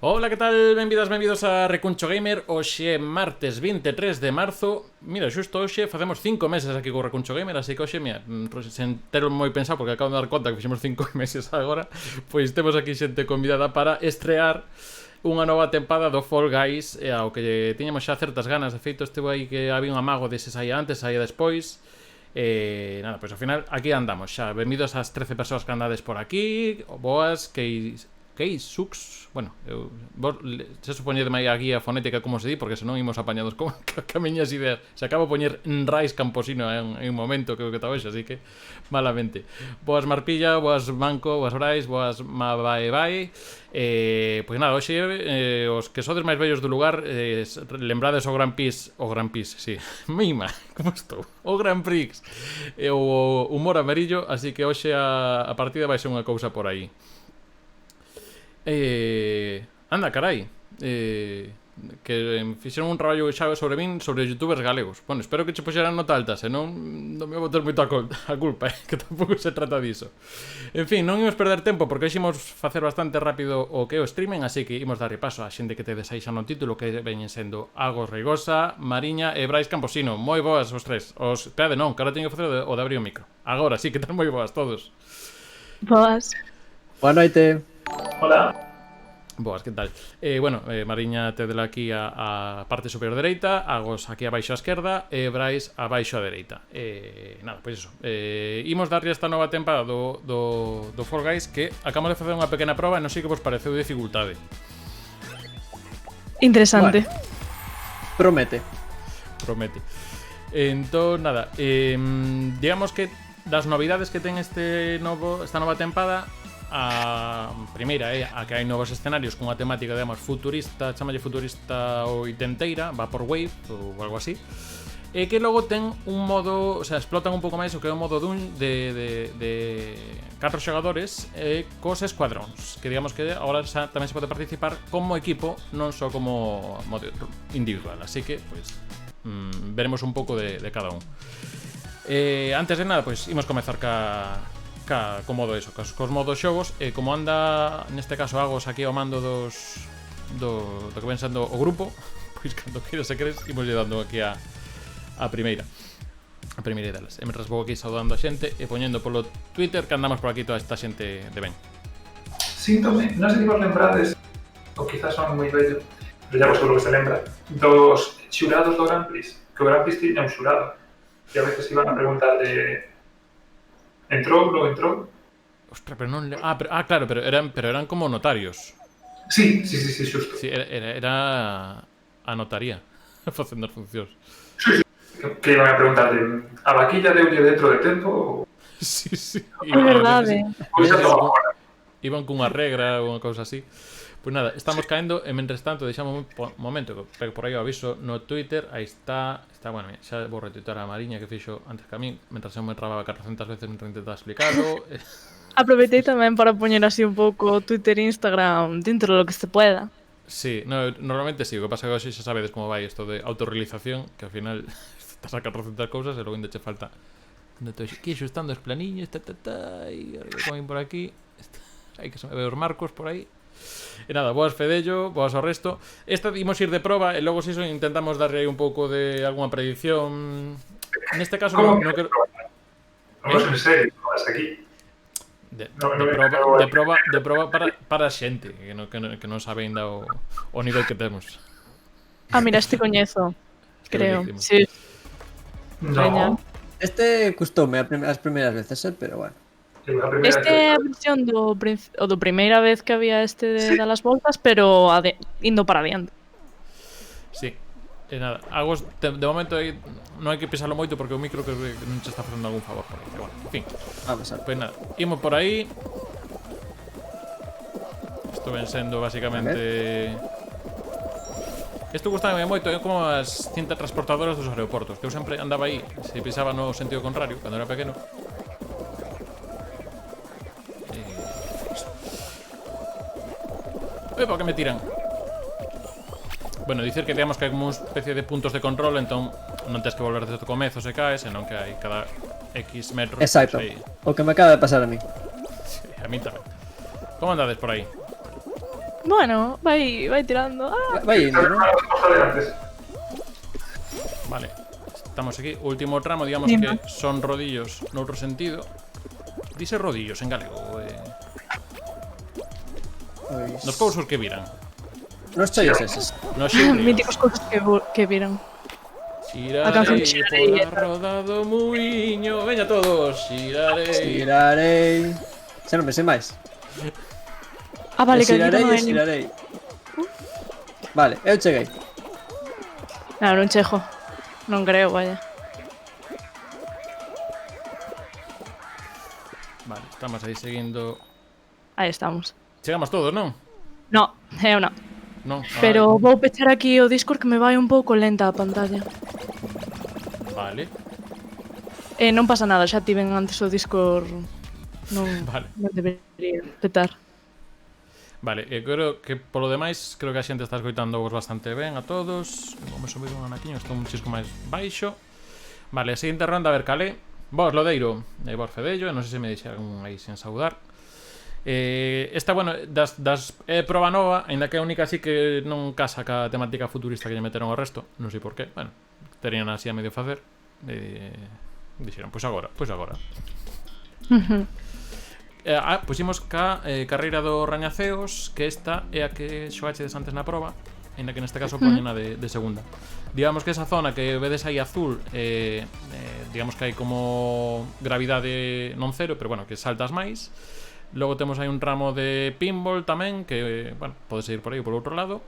Hola, que tal? Benvidos a Recuncho Gamer. Hoxe é martes 23 de marzo. Mira, xusto hoxe facemos 5 meses aquí co Recuncho Gamer. Así que hoxe, mira, sen ter moi pensado, porque acabo de dar conta que fixemos 5 meses agora, pois temos aquí xente convidada para estrear unha nova tempada do Fall Guys, ao que tiñamos xa certas ganas. De feito, estivo aí que había un amago de se saía antes, saía despois. Nada, pois ao final aquí andamos xa. Benvidos ás 13 persoas que andades por aquí. Boas, Sux. Bueno, se supoñede máis a guía fonética como se di, porque senón imos apañados con miñas ideas. Se acabo de poñer Rais Camposino en un momento que está hoxe, así que malamente. Boas Marpilla, boas Manco, boas Brais, boas Mabaebai. Pois nada, hoxe os que sodes máis vellos do lugar, lembrades o Grand Prix, sí. Mima, como estou? O Grand Prix e o humor amarillo, así que hoxe a partida vai ser unha cousa por aí. Anda, carai, que fixeron un traballo xa sobre min, sobre youtubers galegos. Bueno, espero que che puxeran nota alta, senón non me vou ter moito a culpa, que tampouco se trata diso. En fin, non imos perder tempo, porque hoxe imos facer bastante rápido o que é o streaming, así que imos dar paso a xente que tedes aí xa no título, que veñen sendo Agos Reigosa, Mariña e Brais Camposino. Moi boas os tres. Espérade, non, que ahora teño que facer o de abrir o micro. Agora sí, que tal moi boas todos. Boas. Boa noite. Hola. Boas, que tal? Bueno, Mariña tedela aquí a parte superior dereita, Agos aquí abaixo a esquerda e Brais abaixo a dereita. Nada, pois iso. Imos darlle esta nova tempada do Fall Guys, que acabamos de facer unha pequena proba e non sei que vos pareceu de dificultade. Interesante. Promete. Entón, nada, digamos que das novidades que ten esta nova tempada, a primeira é a que hai novos escenarios con unha temática, digamos, futurista, chamalle futurista oitenteira, Vaporwave ou algo así, e que logo ten un modo, o sea, explotan un pouco máis o que é o modo de 4 xogadores cos escuadróns, que digamos que agora xa tamén se pode participar como equipo, non só como modo individual, así que, pois, veremos un pouco de cada un. Antes de nada, pois, imos comezar co modo eso, cos modos xogos, como anda neste caso Agos aquí ao mando do que ven sendo o grupo, pois cando queres e queres imos lle dando aquí a primeira delas. E mentras vou aquí saudando a xente e poñendo polo Twitter que andamos por aquí toda esta xente de ben. Síntome, non sei se vos lembrades, ou quizás son moi vello, pero ya vos seguro que se lembra, dos xurados do Grand Prix, que o Grand Prix tiña un xurado, que a veces iban a preguntar de entrou, non entrou. Ostras, pero non... claro, pero eran como notarios. Sí, xusto. Sí, era a notaría facendo as funcións. Sí. Que iban a preguntar de a vaquilla deulle dentro de tempo ou... Sí. É verdade. Iban cunha regra ou unha cousa así. Pois nada, estamos caendo e mentres tanto deixamos un momento que por aí o aviso no Twitter. Aí está, bueno, xa vou retuitar a Mariña que fixo antes que a min, mentras eu me trababa 400 veces mentre intentaba explicarlo. Aproveitei tamén para poñer así un pouco Twitter e Instagram dentro do que se pueda. Sí, no, normalmente sí, o que pasa é que hoxe xa sabedes como vai isto de autorrealización, que ao final estás a 400 cousas e logo ainda che falta aquí xustando as planiñas, e como por aquí, hai que saber os marcos por aí. E nada, boas Fedello, boas ao resto. Esta imos ir de proba e logo se iso intentamos darlle aí un pouco de alguna predicción. Neste caso non quero... Vamos en serio, vas aquí. De proba para a xente que non sabe ainda o nivel que temos. Mira, este coñezo, creo. Sí. No. Este custoume as primeiras veces, pero bueno. Este é a versión do primeira vez que había este de dar as voltas, pero indo para adiante. Sí. E nada, Agos, de momento aí non hai que pisarlo moito porque o micro que non che está facendo algún favor por aí. Bueno, en fin. Vamos a ver. Pois nada, imos por aí. Isto ven sendo basicamente... Isto gustame moito, é como as cintas transportadoras dos aeroportos, que eu sempre andaba aí, se pisaba no sentido contrario, cando era pequeno. Epa, que me tiran. Bueno, dicir que digamos que hai como unha especie de puntos de control, entón non tens que volver desde o comezo se caes, senón que hai cada X metros. Exacto, Aí. o que me acaba de pasar a mí. Sí, a mí tamén. Como andades por aí? Bueno, vai tirando. Ah. Vai indo, non? Antes. Vale. Estamos aquí. Último tramo, digamos Dime. que son rodillos noutro sentido. Dice rodillos en galego. Pois... Nos cousos que viran. Nos chollos eses. Nos xibrios. Míticos cousas que viran. A canción de Xirarei Xirarei. pola roda do muiño. Veña todos. Xirarei. Xirarei... Xa non me sei máis. Ah, vale, que aquí Xirarei tamén e hai... xirarei. Vale, eu cheguei. Non chego. Non creo, vaya. Vale, estamos aí seguindo. Aí estamos. Chegamos todos, non? No, eu non. Non. Pero vou pechar aquí o Discord que me vai un pouco lenta a pantalla. Vale. Non pasa nada, xa tiven antes o Discord. Non, Vale. non debería petar. Vale, creo que polo demais creo que a xente está escoitando vos bastante ben a todos. Vamos subir un anaquiño, estou un chisco máis baixo. Vale, a seguinte ronda, a ver, calé. Vos, Lodeiro, e vos Fedello, non sei se me deixaron aí sen saudar. Esta, bueno, das proba nova, ainda que a única así que non casa ca temática futurista que lle meteron ao resto. Non sei por qué, bueno, terían así a medio facer. Dixeron, pois agora, pois agora. Puximos ca carreira do Rañaceos, que esta é a que xogachedes antes na proba, ainda que neste caso poñen a de segunda. Digamos que esa zona que vedes aí azul, digamos que hai como gravidade non cero, pero bueno, que saltas máis. Logo temos aí un tramo de pinball tamén, que, bueno, podes ir por aí ou por outro lado.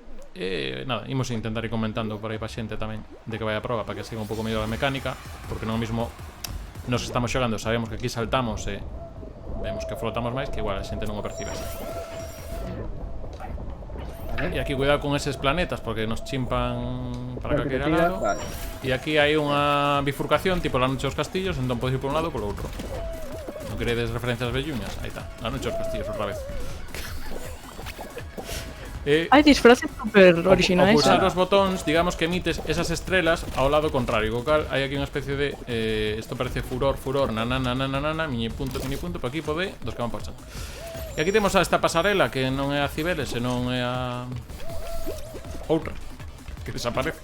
Nada, imos intentar ir comentando por aí pa xente tamén de que vai a proba, para que siga un pouco medio a mecánica, porque non mismo nos estamos xogando, sabemos que aquí saltamos e vemos que flotamos máis, que igual a xente non o percibe así. Vale. E aquí cuidado con eses planetas, porque nos chimpan para Porque te calquera tira, lado. vale. E aquí hai unha bifurcación, tipo la noche dos castillos, entón podes ir por un lado ou polo outro. Non queredes referencias velluñas? Aí está, la noche dos castillos outra vez. Hai disfraces super Ao originais. pulsar os botóns, digamos que emites esas estrelas ao lado contrario, co cal hai aquí unha especie de isto parece furor, mini punto, por aquí pode, dos que van por chan. E aquí temos a esta pasarela que non é a Cibeles, senón é a outra que desaparece.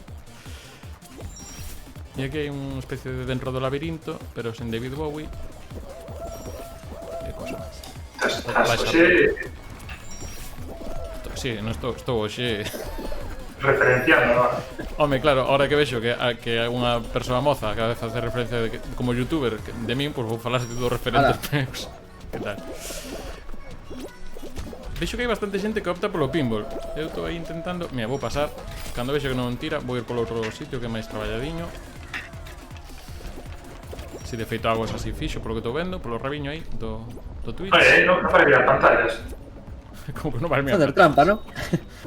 E aquí hai unha especie de dentro do labirinto, pero sen David Bowie. E cosa máis. Sí, non estou hoxe. Referenciando, ¿no? Home, claro, ahora que vexo que unha persoa moza cada vez hace referencia de que, como youtuber de min, pois vou falar de dos referentes meus. Que tal? Vexo que hai bastante xente que opta polo pinball. Eu estou aí intentando... Mira, vou pasar. Cando vexo que non tira, vou ir polo outro sitio que é máis traballadiño. Si de feito algo así fixo, polo que estou vendo, polo rabiño aí do Twitch. No para mirar pantallas. Como que non vale mirar. Facer trampa, ¿no?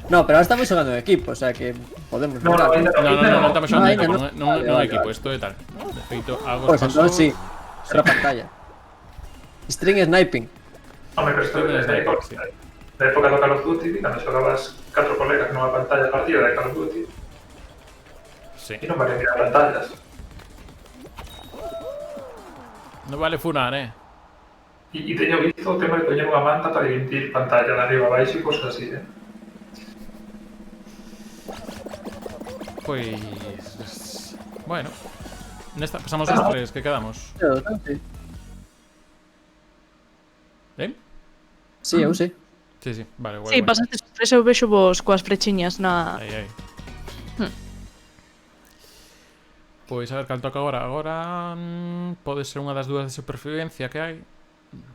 No, pero ahora estamos xogando en equipo, o sea que podemos No, mirar. ainda Non estamos xogando ainda equipo, non. non Vale, é vale, equipo, vale. isto é tal. De feito, algo Pues pasou. entonces sí, otra pantalla. String sniping. Home, pero isto é da época do Call of Duty, cando xogabas 4 colegas nunha pantalla partida de Call of Duty, Sí. e non vale mirar pantallas. Non vale funar, E teño visto o tema de poñer unha manta para dividir pantalla de arriba a baixo e cosas así, Pois... Bueno. Nesta pasamos os tres, que quedamos? Sí, sí, eu sí. Sí, sí, vale, guai, Sí, guai. pasaste os tres, eu vexo vos coas frechiñas na... Aí. Pois a ver cal toca agora. Agora pode ser unha das dúas de supervivencia que hai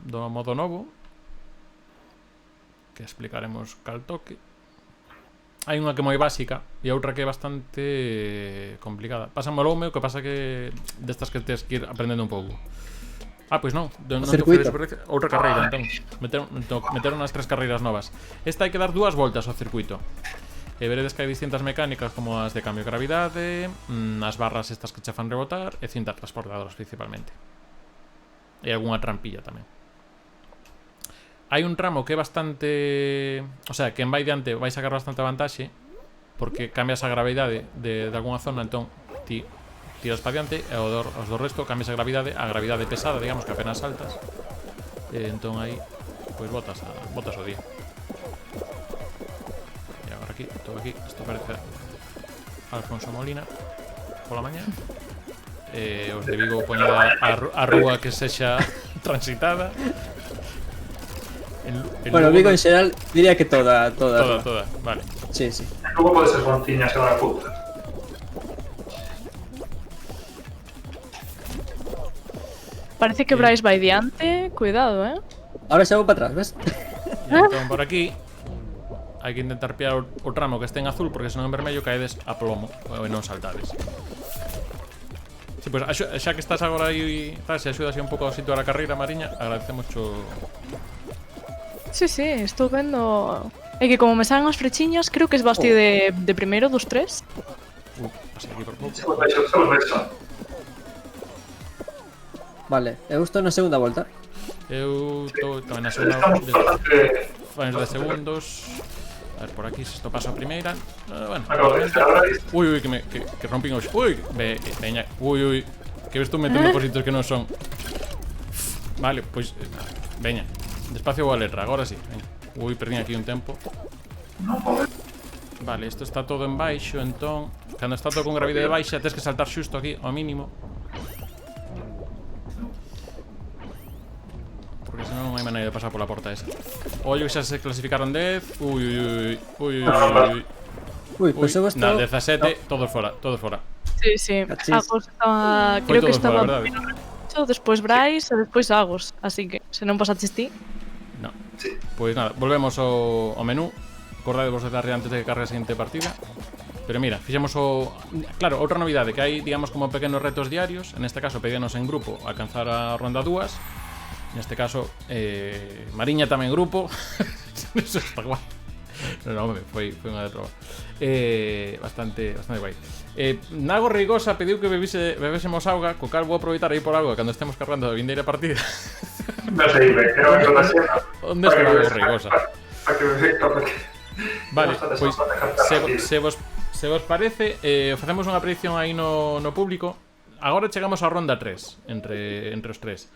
do modo novo, que explicaremos cal toque. Hai unha que é moi básica e outra que é bastante complicada. Pásamolo o meu, que pasa que destas que tens que ir aprendendo un pouco. Pois non, non te circuito. outra carreira, entón. Meteron as tres carreiras novas. Esta hai que dar 2 voltas ao circuito. E veredes que hai distintas mecánicas como as de cambio de gravidade, as barras estas que che fan rebotar e cintas transportadoras principalmente. E algunha trampilla tamén. Hai un tramo que é bastante... O sea, que en vai diante vai sacar bastante vantaxe porque cambias a gravidade de algunha zona, entón ti tiras para diante e os do resto cambias a gravidade pesada, digamos, que apenas saltas. E entón aí, pois botas o día. aquí, todo aquí. Isto parece Alfonso Molina pola mañá. Os de Vigo poñed a rúa que sexa transitada. Bueno, Vigo en xeral diría que toda. Toda, vale. Sí, sí. Luego pode ser Fonciña, se van a puta. Parece que Bryce vai diante. Cuidado, Ahora xa vou para atrás, ves? E entón por aquí hai que intentar pillar o tramo que este en azul, porque senón en vermello caedes a plomo e non saltades. Sí, pois xa que estás agora aí, se axudas un pouco a situar a carreira, Mariña, agradecemos cho... Sí, estou vendo. É que como me saen as frechiñas, creo que es Basti de primeiro dos tres. Pasei aquí por pouco. Se vos vexo. Vale, eu estou na segunda volta. Eu estou tamén na segunda Estamos bastante... fans de segundos. A ver, por aquí se isto pasa a primeira. Bueno, Acabo de ahora Ui, que rompín os... Ui, veña, ui, que ves tú metendo positos que non son. Vale, pois, veña. Despacio a letra, agora sí, veña. Ui, perdín aquí un tempo. Vale, isto está todo en baixo, entón cando está todo con gravidade baixa tens que saltar xusto aquí, ao mínimo. Porque senón non hai maneira de pasar pola porta esa. Ollo que xa se clasificaron 10. Ui. Ui, pois eu estou... Na 17, todos fora. Sí. Cachis. Agos estaba... Foi Creo que todos fora, estaba verdade? primero, despois Bryce e despois Agos. Así que, se non pasaches ti... No. Pois nada, volvemos ao menú. Acordadevos de darle antes de que cargue a seguinte partida. Pero mira, fixemos o... Claro, outra novidade, que hai, digamos, como pequenos retos diarios. En este caso, pedíanos en grupo alcanzar a ronda 2. Neste caso, Mariña tamén grupo. Eso está guai. No, foi unha de proba. Bastante guai. Nago Rigosa pediu que bebésemos auga, co cal vou aproveitar aí por auga cando estemos cargando a vindeira partida. No sei, creo que toda semana. Onde está Nago Rigosa? Para que me vea, porque... Vale, pois se vos parece, facemos unha predicción aí no público. Agora chegamos á ronda 3 entre os tres.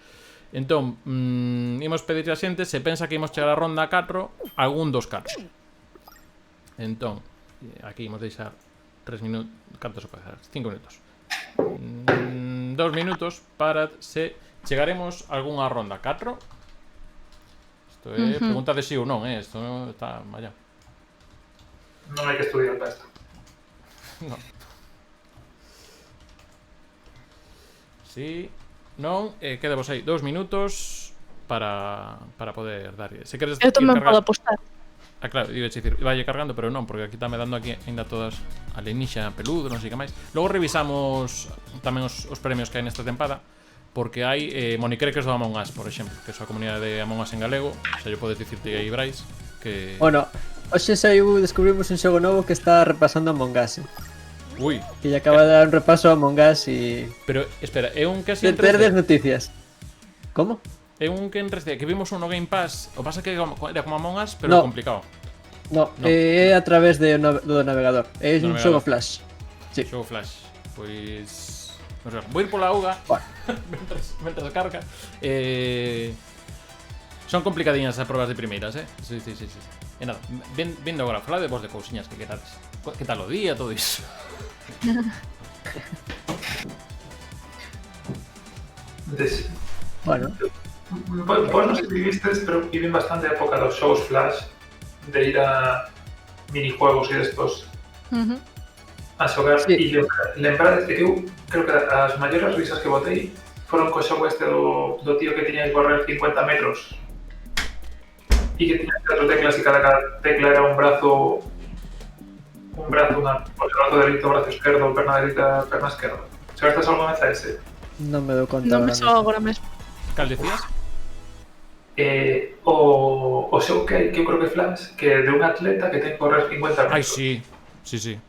Entón, imos pedir a xente se pensa que imos chegar á ronda 4 algún dos casos. Entón, aquí imos deixar 3 minutos, canto se pode deixar? 5 minutos. 2 minutos para se chegaremos a algunha ronda 4. Isto é pregunta de si ou non, isto está allá. Non hai que estudiar para isto. Non. Si, non, quedamos aí 2 minutos para poder dar. Se queres Eu tamén podo apostar. Ah, claro, iba a dicir, vai cargando, pero non, porque aquí está me dando aquí ainda todas alienígena, peludo, non sei que máis. Logo revisamos tamén os premios que hai nesta tempada, porque hai monicreques do Among Us, por exemplo, que é a comunidade de Among Us en galego. Xa yo podes dicirte aí, Bryce, que... Bueno, hoxe saiu, descubrimos un xogo novo que está repasando Among Us. Ui, Que lle acaba de dar un repaso a Among Us e... pero, espera, é un que así en Perdes 3D? noticias. Como? É un que en 3D, que vimos un no Game Pass. O pasa que era como Among Us, pero No. complicado. No, No. é a través do navegador. É Do un navegador. xogo Flash. Sí. Xogo Flash. Pois... Non sei, vou ir pola auga Bueno. mentras carga. Son complicadiñas as probas de primeiras, Sí. E nada, vindo agora, falade vos de cousiñas que querades. Que tal o día, todo iso? Bueno, Vos non sei que vivistes, pero viven bastante a época dos shows Flash, de ir a minijuegos e estos a xogar. Sí. E lembrades que eu creo que as maiores risas que botei foron co xogo este do tío que tiña que correr 50 metros e que tiña 4 teclas e cada tecla era un brazo, o brazo dereito, o brazo esquerdo, perna dereita, perna esquerda. Chegastes alguna vez a ese? non me dou conta Non me ahora soa mismo. agora mesmo. Cal decías? O xogo que hai, que eu creo que é Flash, que é de un atleta que ten que correr 50 metros. Ai, sí.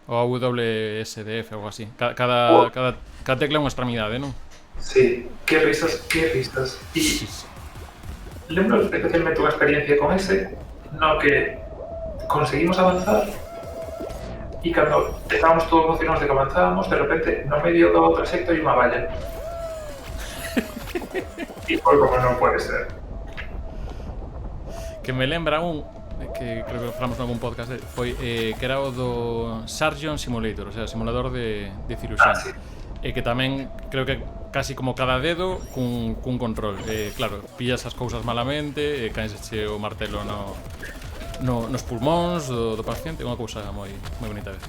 O WSDF ou algo así. Cada tecla é unha extremidade, non? Sí, qué risas. Y lembro especialmente unha experiencia con ese, no que conseguimos avanzar y cando estábamos todos emocionados de que avanzábamos, de repente no medio do trayecto hai unha valla. Y foi como non puede ser. Que me lembra un que creo que falamos nalgún podcast foi que era o do Surgeon Simulator, o sea, simulador de cirurxán. Sí. E que tamén creo que casi como cada dedo cun control. Claro, pillas as cousas malamente, caenseche o martelo nos pulmóns do paciente, unha cousa moi bonita de ver.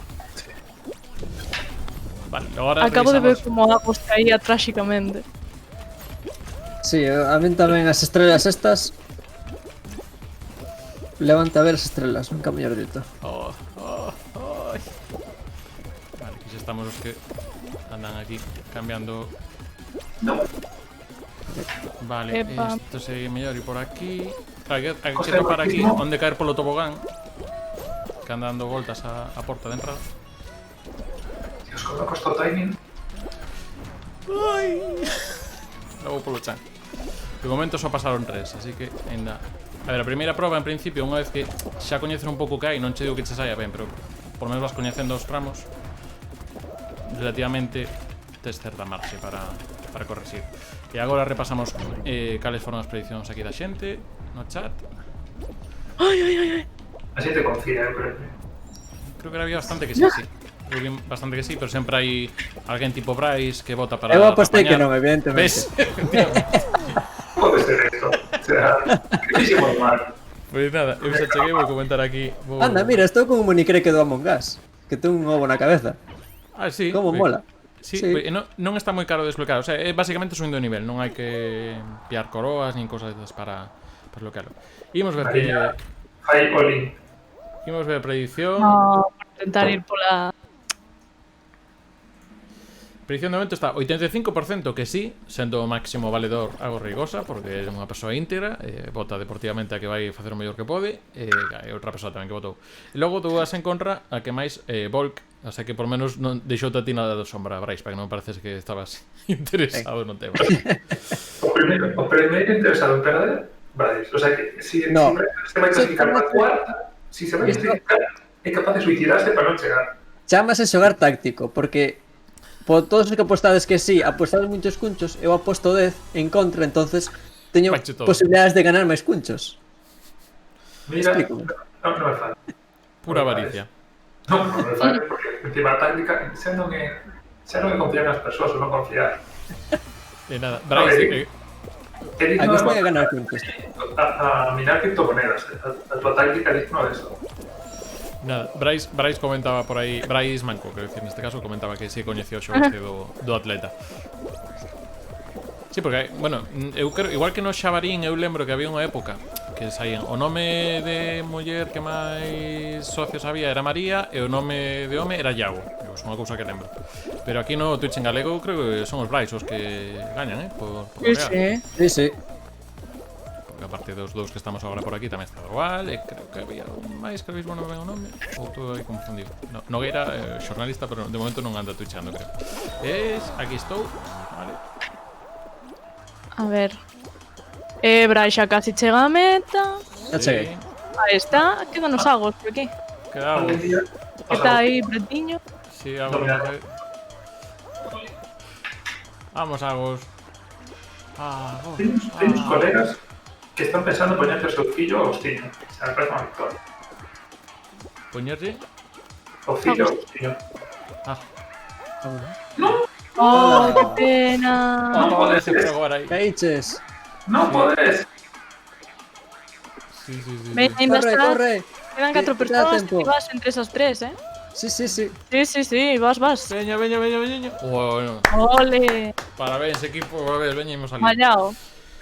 Vale, agora Acabo de ver revisamos. como Agos caía tráxicamente. Sí, a min tamén as estrelas estas. Levanta a ver as estrelas, nunca mellor dito. Ay. Vale, aquí xa estamos os que andan aquí cambiando. No. Vale, Epa. isto segue mellor e por aquí. Claro, hai que Cosa de topar aquí batismo. onde caer polo tobogán. Que anda dando voltas a porta de entrada. Dios, como costó timing. Logo polo chan. De momento só pasaron 3, así que ainda... A ver, a primeira proba, en principio, unha vez que xa coñeces un pouco que hai, non che digo que che saia ben, pero por menos vas coñecendo os tramos, relativamente tes certa marxe para corregir. E agora repasamos cales foron as prediccións aquí da xente no chat. Así te confía, creo. Creo que había bastante que sí, sí. Eu vi bastante que sí, pero sempre hai alguén tipo Bryce que vota para Eu apostei que non, apañar. evidentemente. Ves? Efectivamente. Pode ser esto. O sea, que hicimos mal. Pois nada, eu xa cheguei, vou comentar aquí. Anda, mira, estou con un monicreque do Among Us, que ten un ovo na cabeza. Ah, sí. Como mola. Sí, Sí. non está moi caro de desbloquear. O sea, é basicamente subindo de nivel. Non hai que pillar coroas nin cosas desas para desbloquearlo. Imos ver que... Marina, fai Olin. Imos ver a predicción. No, por intentar ir pola... Predicción de momento está 85% que sí, sendo o máximo valedor Agos Reigosa, porque é unha persoa íntegra, vota deportivamente a que vai facer o mellor que pode, e outra persoa tamén que votou. E logo dúas en contra a que máis Volk, o sea que por menos non deixou a ti nada de sombra, Brais, para que non pareces que estabas interesado no tema. O primeiro interesado en perder, Bryce. O sea que si No. se vai clasificar na cuarta, si se vai clasificar, é capaz de suicidarse para non chegar. Chámase xogar táctico, porque por todos os que apostades que sí, apostades muchos cunchos, eu aposto 10 en contra, entonces teño Pacho todo. posibilidades de ganar máis cunchos. Mira, Explícame. no me falla. Pura avaricia. No me falla, porque encima a táctica xa non é confiar nas persoas ou non confiar. E nada, Brais, É A digno cuestión é de ganar cunchos. a mirar criptomonedas. A tua táctica é digno de eso. nada, Brais comentaba por aí, Brais Manco, quero dicir, neste caso comentaba que si coñecía o xogo este do atleta. Sí, porque, bueno, eu creo, igual que no Xabarín, eu lembro que había unha época que saían o nome de muller que máis socios había era María e o nome de home era Iago. É unha cousa que lembro. Pero aquí no Twitch en galego eu creo que son os Brais os que gañan, por Sí, real. sí. Sí, sí. Porque aparte dos dous que estamos agora por aquí tamén está igual, e creo que había un máis que habéis bueno ben o nome, ou todo aí confundido. No, Nogueira, xornalista, pero de momento non anda twitchando, creo. Aquí estou, vale. A ver. Brais xa casi chega a meta. Ya cheguei. Aí está. Quedan os Agos por aquí. Quedamos. Algún día Que está aí pretiño. Sí, Agos. Vamos, Agos. Agos. Temos colegas que están pensando en poñerse o seu fillo ao Agostinho. O sea, me parece unha victoria. Poñerlle. O fillo ao Agostinho. Ah, Oh, que pena. Non podes, se fue agora aí. Caíches. non podes. Sí. Ven, ainda Corre, está. corre. Quedan 4 Que te da persoas tempo. e vas entre esas 3, eh? Sí, sí, sí. Sí, vas. Veña. Bueno, Ole, parabéns, equipo, veñemos ali. mallao.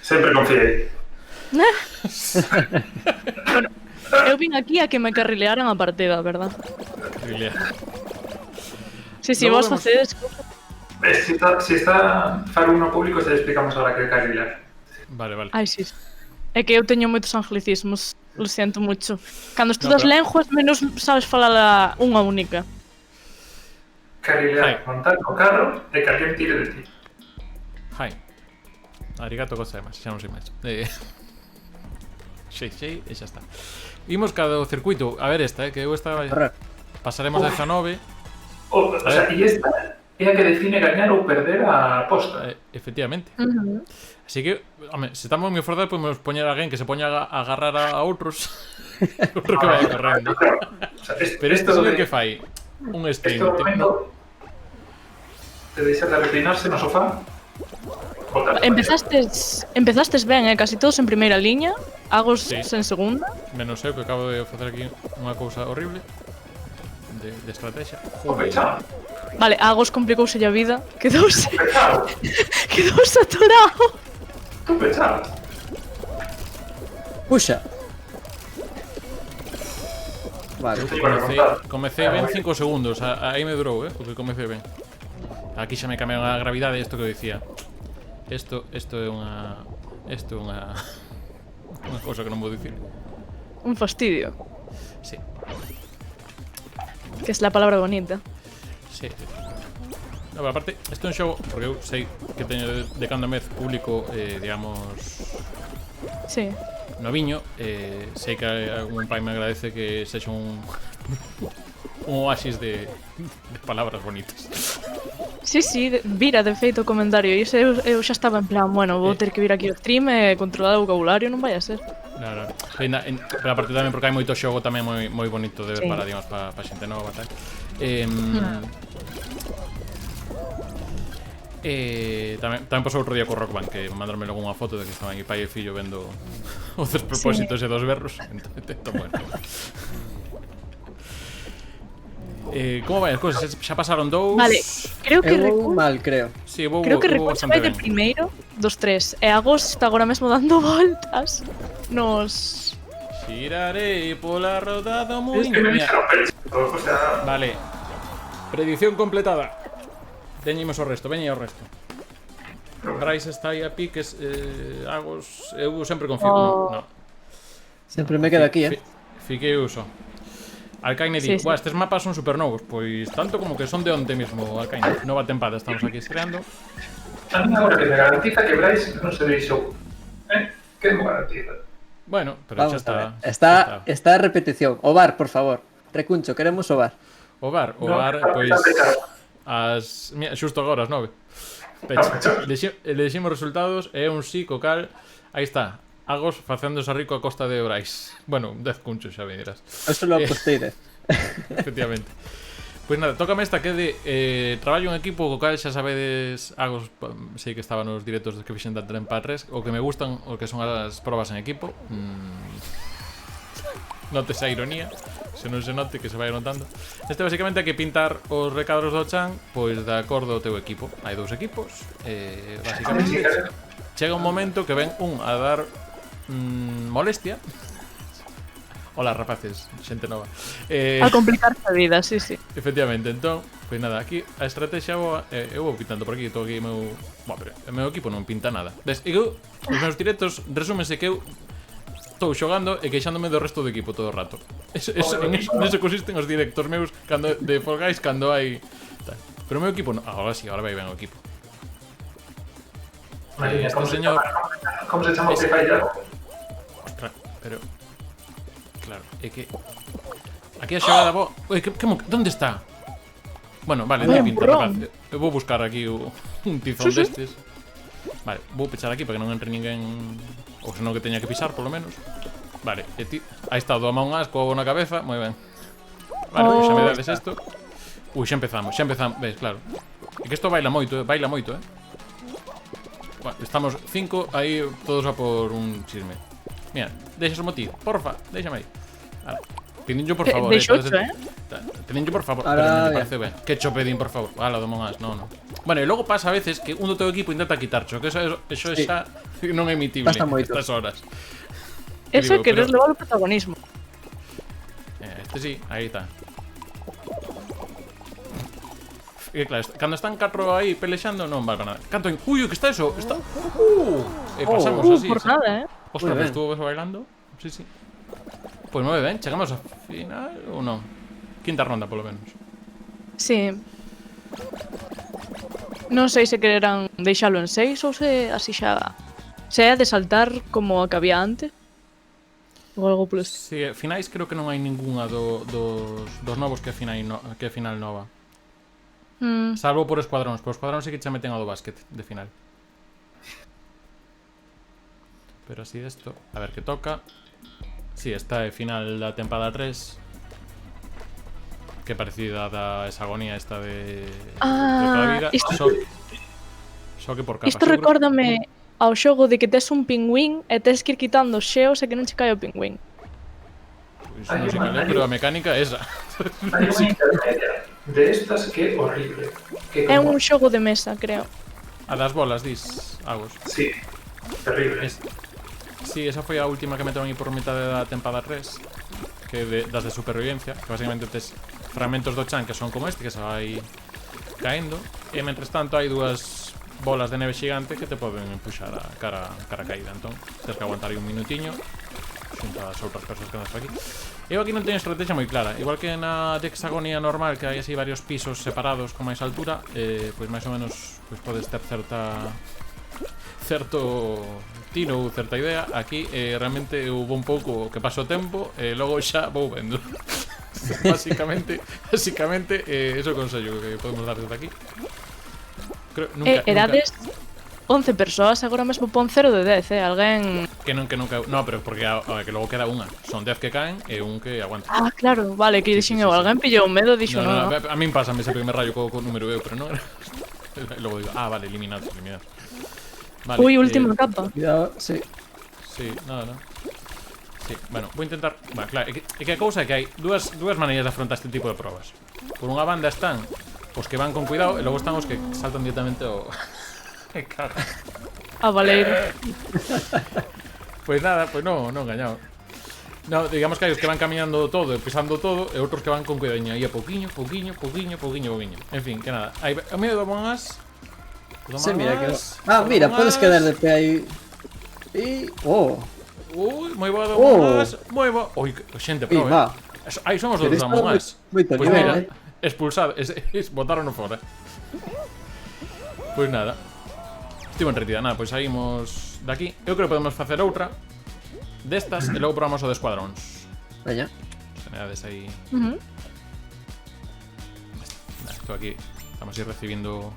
Sempre confiei. Eu vin aquí a que me carrilearan a partida, verdad? Rilia. Sí, Luego vos vemos- facedes. Si está Faro 1 público, xa explicamos ahora que é carrilar. Vale. Ai, sí. É que eu teño moitos anglicismos. Lo siento mucho. Cando estudas pero- lenguas, menos sabes falar unha única. Carrilar, montar o carro e que alguén tire de ti. Hai. Arigato gozaimasu, xa non sei máis. Xei, e xa está. Imos cada o circuito. A ver esta, que eu estaba... Correr. Pasaremos 19. O sea, e esta é a que define gañar ou perder a aposta. Efectivamente. Así que, home, se estamos moi forzados, podemos poñer a alguén que se poña a agarrar a outros. Outro que vai correndo. O sea, Pero este señor que fai? Un stream. Este é o momento de deixar de reclinarse no sofá. Botar Empezastes ben, casi todos en primeira liña, Agos Sí. en segunda. Menos eu que acabo de facer aquí unha cousa horrible de estrategia. O pechado. Vale, Agos complicouse a vida, quedouse Pechado. atorado. Tú pechado. Puxa. Vale. Sí, para contar. Comecei ben 5 segundos, aí me durou, porque comecei ben. Aquí xa me cambiaron a gravidade, isto que eu dicía. Isto é unha unha cousa que non vou dicir. Un fastidio, Sí, que es la palabra bonita. sí. No, pero aparte, isto é un xogo, porque eu sei que teño de cando en vez público, digamos, Sí. noviño, sei que algún pai me agradece que sexa un oasis de palabras bonitas. Sí, vira de feito o comentario. E eu xa estaba en plan, bueno, vou ter que vir aquí ao stream e controlar o vocabulario, non vai a ser. Claro. Pero aparte tamén porque hai moito xogo tamén moi bonito de ver Sí. para, digamos, para xente nova, tal. Tamén pasou outro día co Rock Band, que mandarme logo unha foto de que estaban aí pai e fillo vendo os despropósitos e dos berros. Entón, bueno. Como vai as cousas? Xa pasaron dous? Vale, creo que Eu mal, creo. Sí, vou Recurso vai de primeiro dos tres. E Agos está agora mesmo dando voltas nos... Xirarei pola roda do Es que muiño. me Mira, dixeron pechado. O sea, vale. Predicción completada. Teñimos o resto, veña o resto. Bryce está aí a piques, Agos, eu sempre confío. Oh. No. Sempre me quedo aquí, Fiquei uso. Alcaine di, Sí, sí. "Buah, estes mapas son super novos". Pois tanto como que son de onte mismo, Alcaine. Nova tempada, estamos aquí estreando. a mí agora que me garantiza que Bryce non se deixou. Que me garantiza? Bueno, pero xa Vamos a ver. está. Está a repetición. O bar, por favor. Recuncho, queremos o bar. O bar, No, pois está pechado. mira, xusto agora as 9. Eleximos resultados e é un sí co cal. Aí está. Agos facéndose rico a costa de Bryce. Bueno, 10 cunchos, xa veirás. Eso lo apostei, Efectivamente. Pois nada, tócame esta que é de traballo en equipo, co cal xa sabedes, Agos, sei que estaba nos directos que fixen da Tren Parres, o que me gustan, o que son as probas en equipo. Notes a ironía, se non se note que se vai notando. Este basicamente hai que pintar os recadros do chan, pois de acordo ao teu equipo. Hai dous equipos, basicamente chega un momento que ven un a dar molestia. Hola, rapaces, xente nova. A complicarse a vida, sí. Efectivamente, entón, pois nada, aquí a estrategia boa, eu vou pintando por aquí, todo aquí meu... Bueno, pero o meu equipo non pinta nada. Ves, e eu, os meus directos, resúmense que eu estou xogando e queixándome do resto do equipo todo o rato. Neso consisten os directos meus cando, de Fall Guys cando hai... Tal. Pero o meu equipo non... Agora sí, agora vai ben o equipo. Mariña, Señor... como se chama o que fai ya? Ostras, pero... Claro, é que... Aquí a xogada boa... Ui, ¿dónde está? Bueno, vale, Vaya de pinta, burrón. rapaz. Eu vou buscar aquí un tizón Sí. destes. Vale, vou pechar aquí para que non entre ninguén... Ou senón que teña que pisar, polo menos. Vale, aí está o do Among Us, coa na cabeza, moi ben. Vale, xa me dades isto. Ui, xa empezamos, ves, claro. É que isto baila moito, Bueno, estamos 5, aí todos a por un chisme. Mira, deixas o motivo, porfa, déxame aí. Vale. Pedincho por favor, Deixo ocho, Pedincho por favor, Ahora, pero non me bien. parece ben. Que cho pedín, por favor. Ala, do Among Us, no. Bueno, e logo pasa a veces que un do teu equipo intenta quitarcho, que eso Sí. xa non é emitible Pasa moito. estas horas. Eso é Digo, querer pero- levar o protagonismo. Este sí, aí está. E claro, cando están catro aí pelexando non vale para nada. Canto en... Ui, que está eso? Está... E pasamos así. Por sí. nada, Ostras, Moi ben. estuvo bailando. Sí. Pois moi ben, chegamos a final ou non? Quinta ronda, polo menos. Sí. Non sei se quererán deixalo en 6 ou se así xa... Se é de saltar como a que había antes. Ou algo polo estilo. Si, finais creo que non hai ningunha dos novos que é final nova. Salvo por escuadróns. Por escuadróns sí que che meten ao do básquet de final. Pero así desto, a ver que toca. Si, esta é final da tempada 3. Que parecida da esa agonía esta de toda a vida. Só que por capas. Isto recórdame ao xogo de que tes un pingüín e tes que ir quitando os xeos e que non che cae o pingüín. Pois non sei cal é, pero a mecánica é esa. Hai unha intermedia de estas que é horrible. Que É como... un xogo de mesa, creo. A das bolas, dis, Agos. Sí, terrible. Sí, esa foi a última que meteron aí por mitad da tempada 3. Que das de supervivencia. Que basicamente tes fragmentos do chan que son como este, que se vai caendo. E mentres tanto hai dúas bolas de neve xigante que te poden empuxar a cara caída. Entón, tens que aguantar aí un minutiño xunto as outras persoas que andas por aquí. Eu aquí non teño estrategia moi clara. Igual que na de hexagonía normal, que hai así varios pisos separados con máis altura, pois máis ou menos pois podes ter certo tino ou certa idea. Aquí realmente eu vou un pouco que paso o tempo e logo xa vou vendo. Básicamente eso é o consello que podemos dar desde aquí. Creo, Erades 11 persoas, agora mesmo pon 0 de 10, alguén... Que nunca... No, pero porque que logo queda unha. Son 10 que caen e un que aguanta. Ah, claro, vale, que dixen eu, alguén pillou medo, dixo No, no. a min pásame sempre que me rayo co número eu, pero non. Logo digo, vale, eliminados. Vale, Ui, última capa. Cuidado, sí. Sí, nada. Sí, bueno, vou intentar... Bueno, claro, é que a cousa é que hai dúas maneiras de afrontar este tipo de probas. Por unha banda están os que van con cuidado e logo están os que saltan directamente ao... Que caga. A Valeiro. Pois nada, pois non gañado. No, digamos que hai os que van caminando todo e pisando todo e outros que van con cuidaño aí a pouquiño. En fin, que nada. Aí, a medio do Mongas. Sí, mira que... Ah, mira, puedes quedar de pé aí. E... Oh. Ui, moi boa do Mongas. Moi boa. Ui, xente, pro, va. Aí somos os do Mongas. Moito Pois nivel, mira, expulsado, botaron fora. Pois nada. Estivo entretida, nada, pois saímos daqui. Eu creo que podemos facer outra destas e logo probamos o de escuadróns. Veña. Tenedades aí. Estou aquí. Estamos aí recibindo.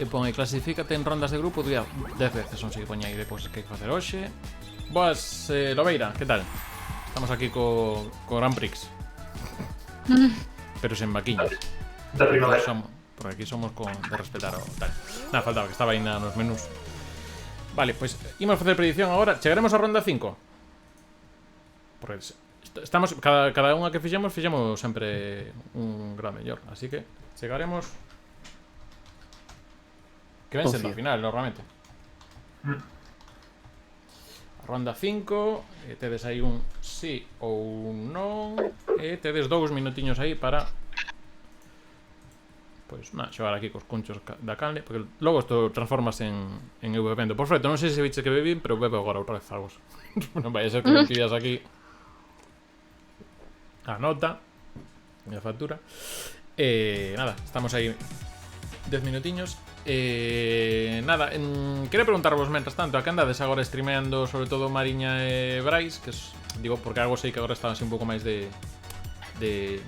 E pon aí, clasifícate en rondas de grupo 10 veces, son si que poña aí depois que hai que facer hoxe. Boas, Lobeira, que tal? Estamos aquí co Grand Prix. Pero sen vaquiñas. Da primavera. Por aquí somos de respetar o tal. Nada, faltaba que estaba aí nos menús. Vale, pois imos facer predicción agora. Chegaremos a ronda 5. Porque estamos cada unha que fixemos sempre un grado mellor, así que chegaremos. Que ven sendo ao final, normalmente. A ronda 5, tedes aí un sí ou non, e tedes 2 minutiños aí para pois, xogar aquí cos cunchos da carne, porque logo isto transformas en eu bebendo. Por certo, non sei se biche que bebín, pero bebo agora outra vez algo. Non vai a ser que me pidas aquí a nota e a factura. Nada, estamos aí 10 minutiños. Nada, quería preguntarvos mentras tanto, a que andades agora streameando sobre todo Mariña e Brais, que digo, porque algo sei que agora están así un pouco máis de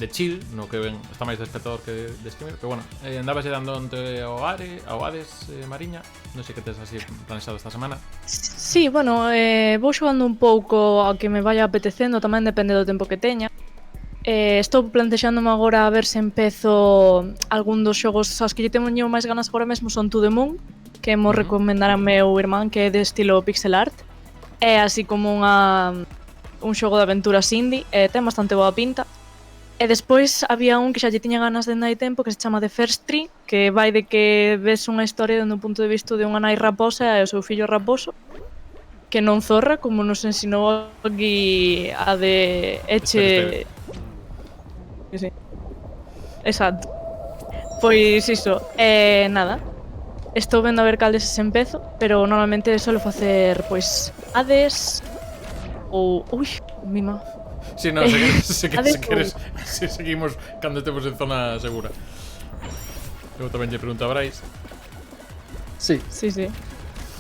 chill, no que ven, está máis de espectador que de streamer, pero bueno, andabas dando ao Hades, Mariña, non sei que tes así planexado esta semana. Sí, bueno, vou xogando un pouco a que me vaya apetecendo, tamén depende do tempo que teña. Estou plantexándome agora a ver se empezo algún dos xogos aos que lle teño máis ganas agora mesmo son To The Moon, que mo recomendaran meu irmán, que é de estilo pixel art. É así como un xogo de aventuras indie, ten bastante boa pinta. E despois había un que xa lle tiña ganas dende hai tempo que se chama The First Tree, que vai de que ves unha historia dende un punto de vista de unha nai raposa e o seu fillo raposo, que non zorra, como nos ensinou aquí a de Eche... Sí. Exacto. Pois iso, nada. Estou vendo a ver cal deses empezo, pero normalmente suelo facer, pois, Hades ou... Ui, mima. Si, non, se queres seguimos cando estemos en zona segura. Eu tamén lle pregunto a Brais. Sí,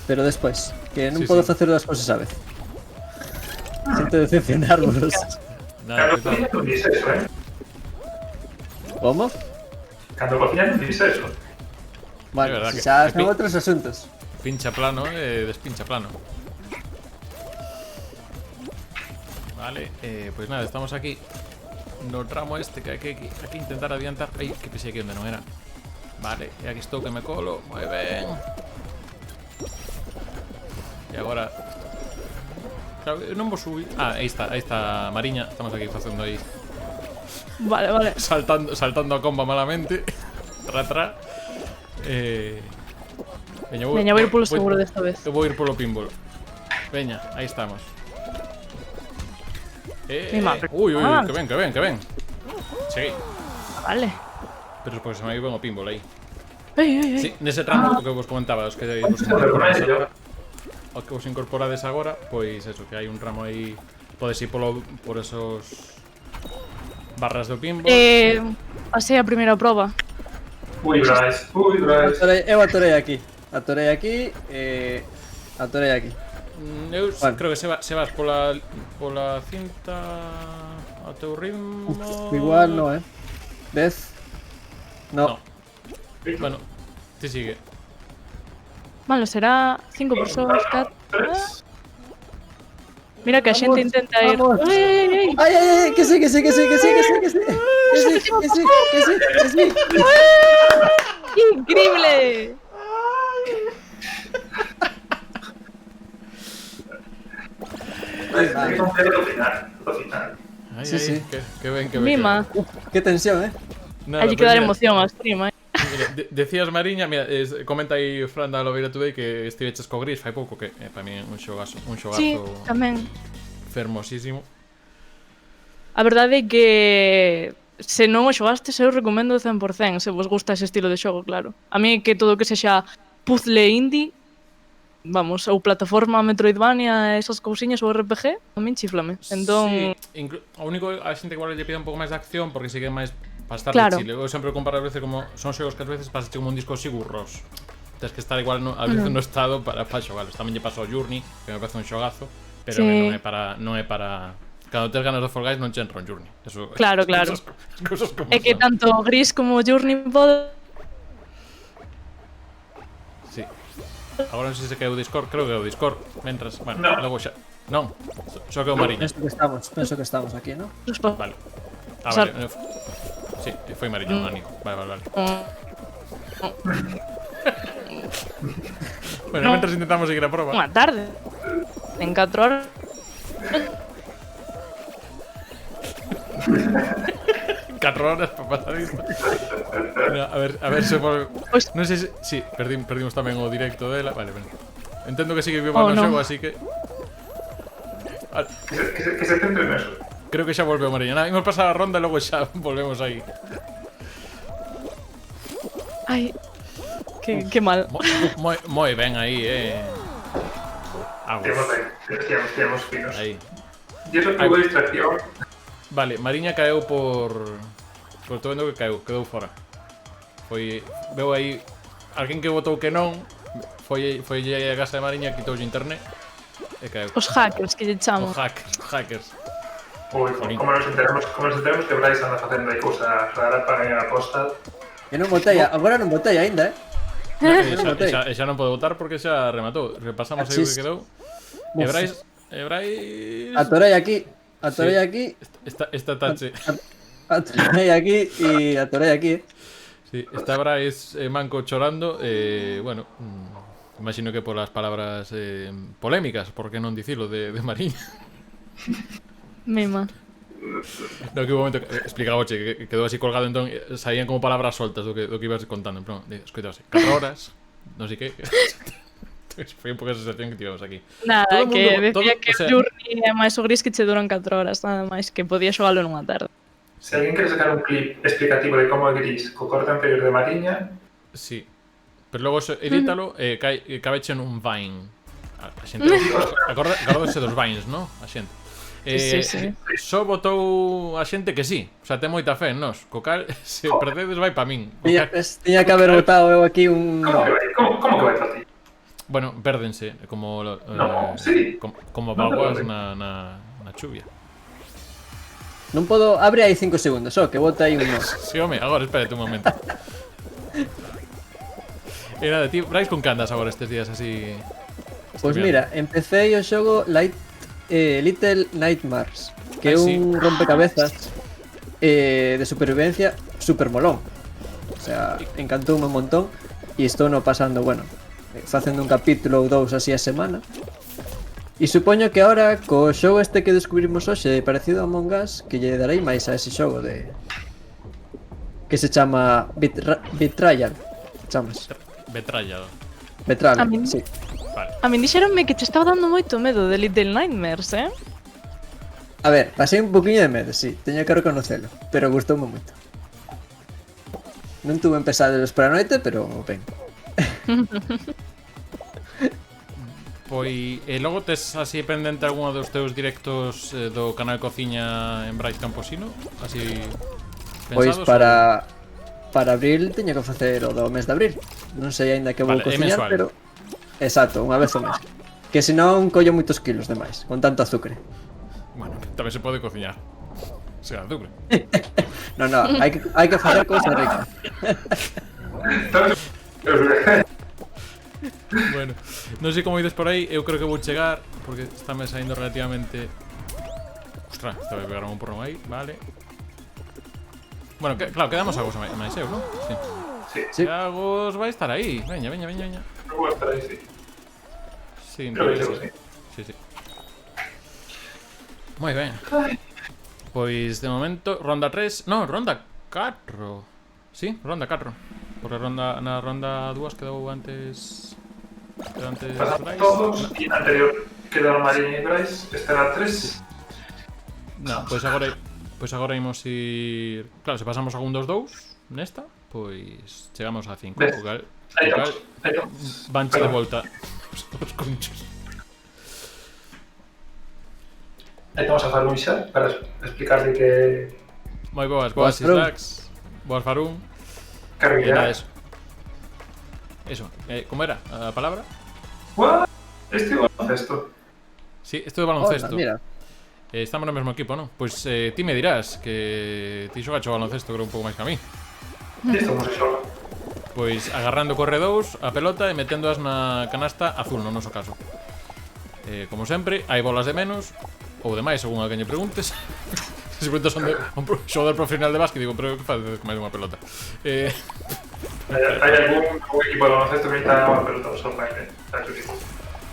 pero despois, que non podo facer das cousas a vez. Sinto decepcionarvos. Cando cociña non dis eso, Como? Cando cociña non dis eso. Bueno, si xa son outros asuntos. Pincha plano e despincha plano. Vale, pois nada, estamos aquí no tramo este que hai que intentar adiantar. Ai, que pensei aquí onde non era. Vale, e aquí estou que me colo. Moi ben. E agora... Claro, eu non vou subir... Ah, aí está Mariña. Estamos aquí facendo aí... Vale, vale. Saltando a comba malamente. Tra. Veña, Veña, vou ir polo seguro desta vez. Eu vou ir polo pinball. Veña, aí estamos. Ui, que ben. Segui. Vale. Pero despois se me iba o pinball aí. Ei. Sí, nese tramo o que vos comentaba, os que vos incorporades agora. O que vos incorporades agora, pois eso, que hai un tramo aí. Podes ir por esos barras do pinball. Pasei a primeira proba. Ui, Bryce. Eu atorei aquí. Atorei aquí. Eu Vale. creo que se vas pola cinta ao teu ritmo. Igual no, ¿Ves? No. Bueno, ti sigue. Bueno, será 5 persoas, 4. 3. Mira que a xente intenta ir. Vamos. Ei. Ay, que sí. Increíble. Hay que completar lo final. Ai, Sí, sí. Que ben. Mima. Qué tensión, Nada, Hai que pues dar mira, emoción ao stream, Mira, decías Mariña, mira, comenta aí Fran da Lobeira Today que estiveches co Gris fai pouco, que para mí é un xogazo Sí, tamén. fermosísimo. A verdade é que se non o xogastes, eu recomendo 100%, se vos gusta ese estilo de xogo, claro. A mí que todo o que sexa puzzle indie, vamos, ou plataforma Metroidvania, esas cousiñas, ou RPG, a min chiflame. Entón, Sí, o único a xente igual lle pide un pouco máis de acción porque sigue máis para estar Claro. de chile. Eu sempre comparo a veces como son xogos que a veces pasas como un disco sigurros. Tens que estar igual a veces no estado para xogalos. Tamén lle pasou Journey, que me parece un xogazo, pero Sí. non é para cando tes ganas de Fall Guys non che entra un Journey. Eso, Claro. Cosas como é que son. tanto Gris como Journey pode... Sí. Agora non sei se quedou Discord, creo que quedou Discord. Mentras, bueno, No. logo xa. Non, só quedou Mariña. Pienso que estamos aquí, ¿no? Vale. Ah, Sar- vale. Sí, foi Mariña, un amigo. Vale. Bueno, No. mentras intentamos seguir a proba. Unha tarde. En 4 horas. 4 horas para pasar isto. Mira, a ver se volve. Pois- Non sei se... Sí, perdimos tamén o directo dela. Vale. Entendo que sigue vivo no no. xogo, así que... Ah, Que se centre en eso. creo que xa volveu Mariña. Nada, imos pasar a ronda e logo xa volvemos aí. Ai, que mal. Moi ben aí, Tenemos Aguas. ahí, tenemos finos. Aí. Y eso tuvo distracción. Vale, Mariña caeu por... Por estou vendo que quedou fora. Veu aí alguén que votou que non. Foi a casa de Mariña, quitou o internet e caeu. Os hackers que lle Os chamo. hackers. Uy, ¿cómo nos enteramos que Bryce anda haciendo ahí cosas raras para ir a la posta? Que non botella, agora non botella ainda, E xa non pode votar porque xa rematou. Repasamos aí o que quedou. E Bryce... Atorei aquí, Sí. aquí, Esta tache. atorei aquí y atorei aquí, Sí, está Bryce manco chorando. Bueno, imagino que por las palabras polémicas, por que non dicilo, de Mariña. Mima. No, que un momento explicaba que quedou así colgado, entón saían como palabras soltas do que ibas contando. En plan, escoitase, 4 horas, non sei que. Foi un pouco a sensación que tivemos aquí. Nada, Todo o que mundo- decía todo- que o sea- Journey é máis o Gris que che duran 4 horas, nada máis, que podía xogalo nunha tarde. Si alguien quiere sacar un clip explicativo de cómo es Gris con corte anterior de Mariña, Sí. Pero logo edítalo e cabeche nun Vine. A xente acordase dos Vines, no? A xente. Sí. Só votou a xente que sí. O sea, ten moita fe en nós. Co cal, se perdedes vai pa min. Co cal- Tiña que haber votado eu aquí un... ¿cómo que va? ¿Cómo que va para ti? Bueno, pérdense como No, sí. como No, vaguas no. na chuvia. Non podo... Abre aí 5 segundos, que bota aí un no. Sí, home, agora espérate un momento. E nada, ti, Bryce, con que andas agora estes días así? Pois mira, empecé o xogo Light Little Nightmares, que é sí. un rompecabezas de supervivencia super molón. O sea, encantoume un montón e estou no pasando, bueno, facendo un capítulo ou dous así a semana. E supoño que ahora co xogo este que descubrimos hoxe parecido a Among Us, que lle darei máis a ese xogo de que se chama Betrayal. Chamas. Betrayal. Betrayal, A min- sí. Vale. A min dixeronme que te estaba dando moito medo de Little Nightmares, A ver, pasei un poquinho de medo, sí, teño que reconocelo, pero gustoume moito. Non tuve pesadelos para a noite, pero ben. Pois, e logo tes así pendente algún dos teus directos do canal de cociña en Brais Camposino? Así Pois pensados? para abril teño que facer o do mes de abril. Non sei aínda que vou Vale, é cociñar, mensual. pero exacto, unha vez ao mes. Que senón collo moitos kilos de máis, con tanto azúcar. Bueno, tamén se pode cociñar. Sen azúcar. No, hai que facer cousas ricas. Bueno, non sei como ides por aí, eu creo que vou chegar, porque está me saindo relativamente... Ostras, esta vez pegaron un porrón aí, vale. Bueno, claro, quedamos agos máis eu, non? Sí. Sí. Agos vai estar aí, veña. Non vou estar aí, sí. Sí, Creo que sí. Sí. Moi ben. Pois de momento, ronda 3, no, ronda 4. Sí, ronda 4. Porque na ronda 2 quedou antes... Pasan Brais. todos e na anterior quedaron Marín e Brais, esta era 3. No, pois agora imos ir... Claro, se pasamos algún dos dous nesta, pois chegamos a 5. Ves. Aí estamos. Vanche de volta os conchos. Aí estamos a Farun xa para explicarle que Moi boas Boas, Farun. Islax. Boas Farun. E carreira. nada, eso. Como era a palabra? What? Este é o baloncesto. Sí, isto de baloncesto. Hola, mira. Estamos no mesmo equipo, non? Pois ti me dirás que ti xogacho baloncesto creo un pouco máis que a mí. Isto non se xoga. Pois agarrando corredous a pelota e meténdoas na canasta azul no noso caso. Como sempre, hai bolas de menos ou de máis, según a quen lle preguntes. Se preguntas son de un xogador profesional de básquet, digo, pero que faces con máis dunha pelota? Hai algún equipo de baloncesto que necesita unha pelota do sofá,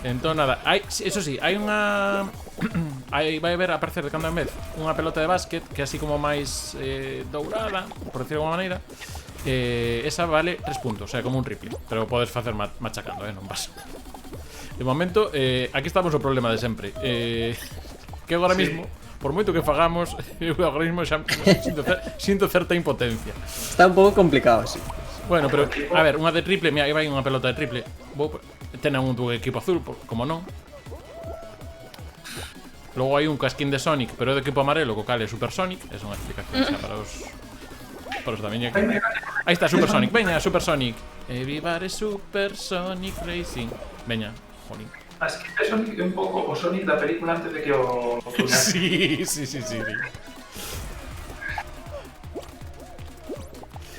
Entón, nada, eso sí, hai unha... vai haber, a parecer, de cando en vez unha pelota de básquet que é así como máis dourada, por decirlo de alguma maneira. Esa vale 3 puntos, o sea, como un triple. Pero podes facer machacando, non pasa. De momento, aquí estamos o problema de sempre. Que agora mismo, por moito que fagamos, eu agora mismo xa sinto certa impotencia. Está un pouco complicado, sí. Bueno, pero, a ver, unha de triple, mira, aí vai unha pelota de triple. Ten un do equipo azul, como non. Logo hai un casquín de Sonic, pero é do equipo amarelo, co cal é Super Sonic. É unha explicación xa para os da miña. Aí está Super Sonic, veña, Super Sonic. Everybody Super Sonic Racing. Veña, jolín. Es que é Sonic é un pouco o Sonic da película antes de que o tunease. Sí.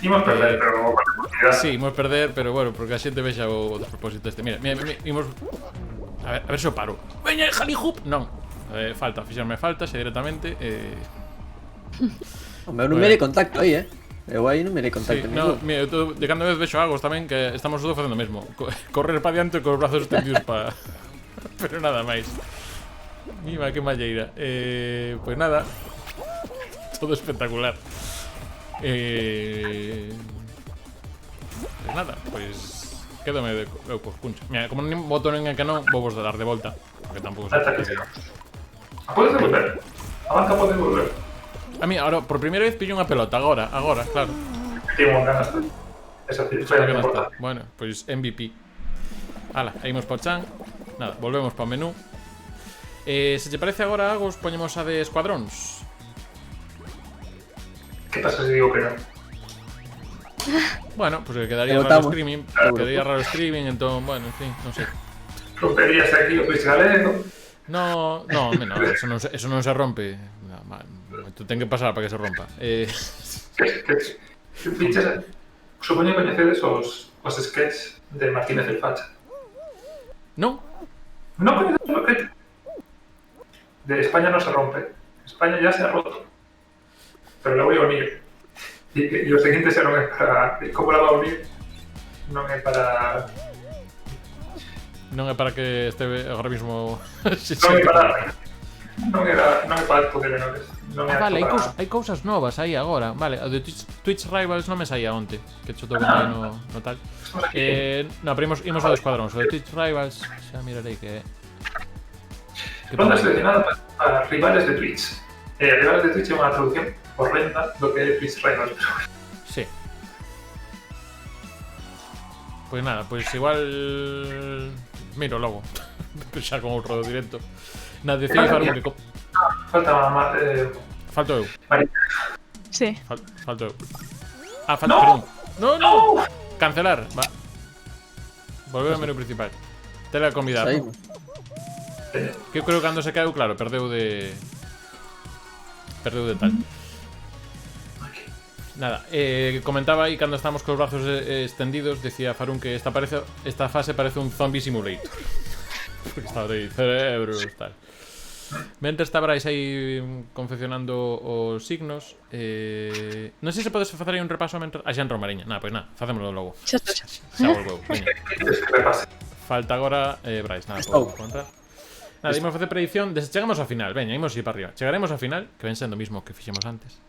Imos perder, pero con oportunidade. Sí, imos perder, pero bueno, porque a xente vexa o despropósito este. Mira, imos... A ver se o paro. Veña, Jali Hoop! Non. Falta, fixarme falta xa directamente. O meu non me dei contacto aí, Eu aí non me dei contacto. Sí, no, mira, eu de cando vez vexo agos tamén que estamos todos facendo o mesmo. Correr pa diante cos brazos extendidos pa... Pero nada máis. Mira, que malleira. Pues nada. Todo espectacular. Pues nada, pues quédame eu cos cunchos. Mira, como non voto nen que non, vou vos dar de volta. Porque tampouco sei. Podes devolver. A banca pode devolver. A mí, ahora, por primeira vez pillo unha pelota. Agora, claro. Tiene un ganas. Esa Eso é o que non está. Bueno, pois MVP. Ala, aí imos pa chan. Nada, volvemos pa menú. Se te parece agora, Agos, poñemos a de escuadróns. ¿Qué pasa si digo que no? Bueno, pues quedaría raro streaming. Quedaría raro streaming, entón, bueno, en fin, non sei. Romperías aquí o país galego. No, eso non se rompe. Tú ten que pasar para que se rompa. Pinches, supoño que coñecedes os sketches de Martínez el Facha. Non? Non coñecedes o que... de España no se rompe. España ya se ha roto. Pero la voy a unir. Y lo siguiente xa non é para... Como la va a unir? Non é para... Non é para que este agora mismo... Non é para... Non é para poder menores. Non é Vale, para... hai cousas novas aí agora. Vale, o de Twitch Rivals non me saía onte, que cho toco aí no tal. No, pero imos ao de escuadróns. O de Twitch Rivals, xa mirarei que é. Ronda seleccionada para rivales de Twitch. Rivales de Twitch é unha traducción horrenda do que é Twitch Rivals. Sí. Pois nada, pois igual... Miro logo. Xa con outro do directo. Nada, decía Farun que... Falta... Falto eu. Marina. Sí. Falto eu. Ah, falta, No. perdón. No. ¡No! Cancelar. Va. Volver ao menú principal. Tele a convidar. Saímos. Que eu creo que cando se caeu, claro, perdeu de tal. Nada, comentaba aí cando estamos cos brazos extendidos, decía Farun que esta fase parece un zombie simulator. Porque estaba aí cerebros tal. Mentre está Brais aí confeccionando os signos, non sei se podes facer aí un repaso mentre... A xenro, Mariña. Nada, pois nada, facémolo logo. Xa está, xa. Xa volveu, veña. Falta agora Brais, nada, por contar. Nada, imos facer predicción. Chegamos ao final, veña, imos ir para arriba. Chegaremos ao final, que ven sendo o mismo que fixemos antes.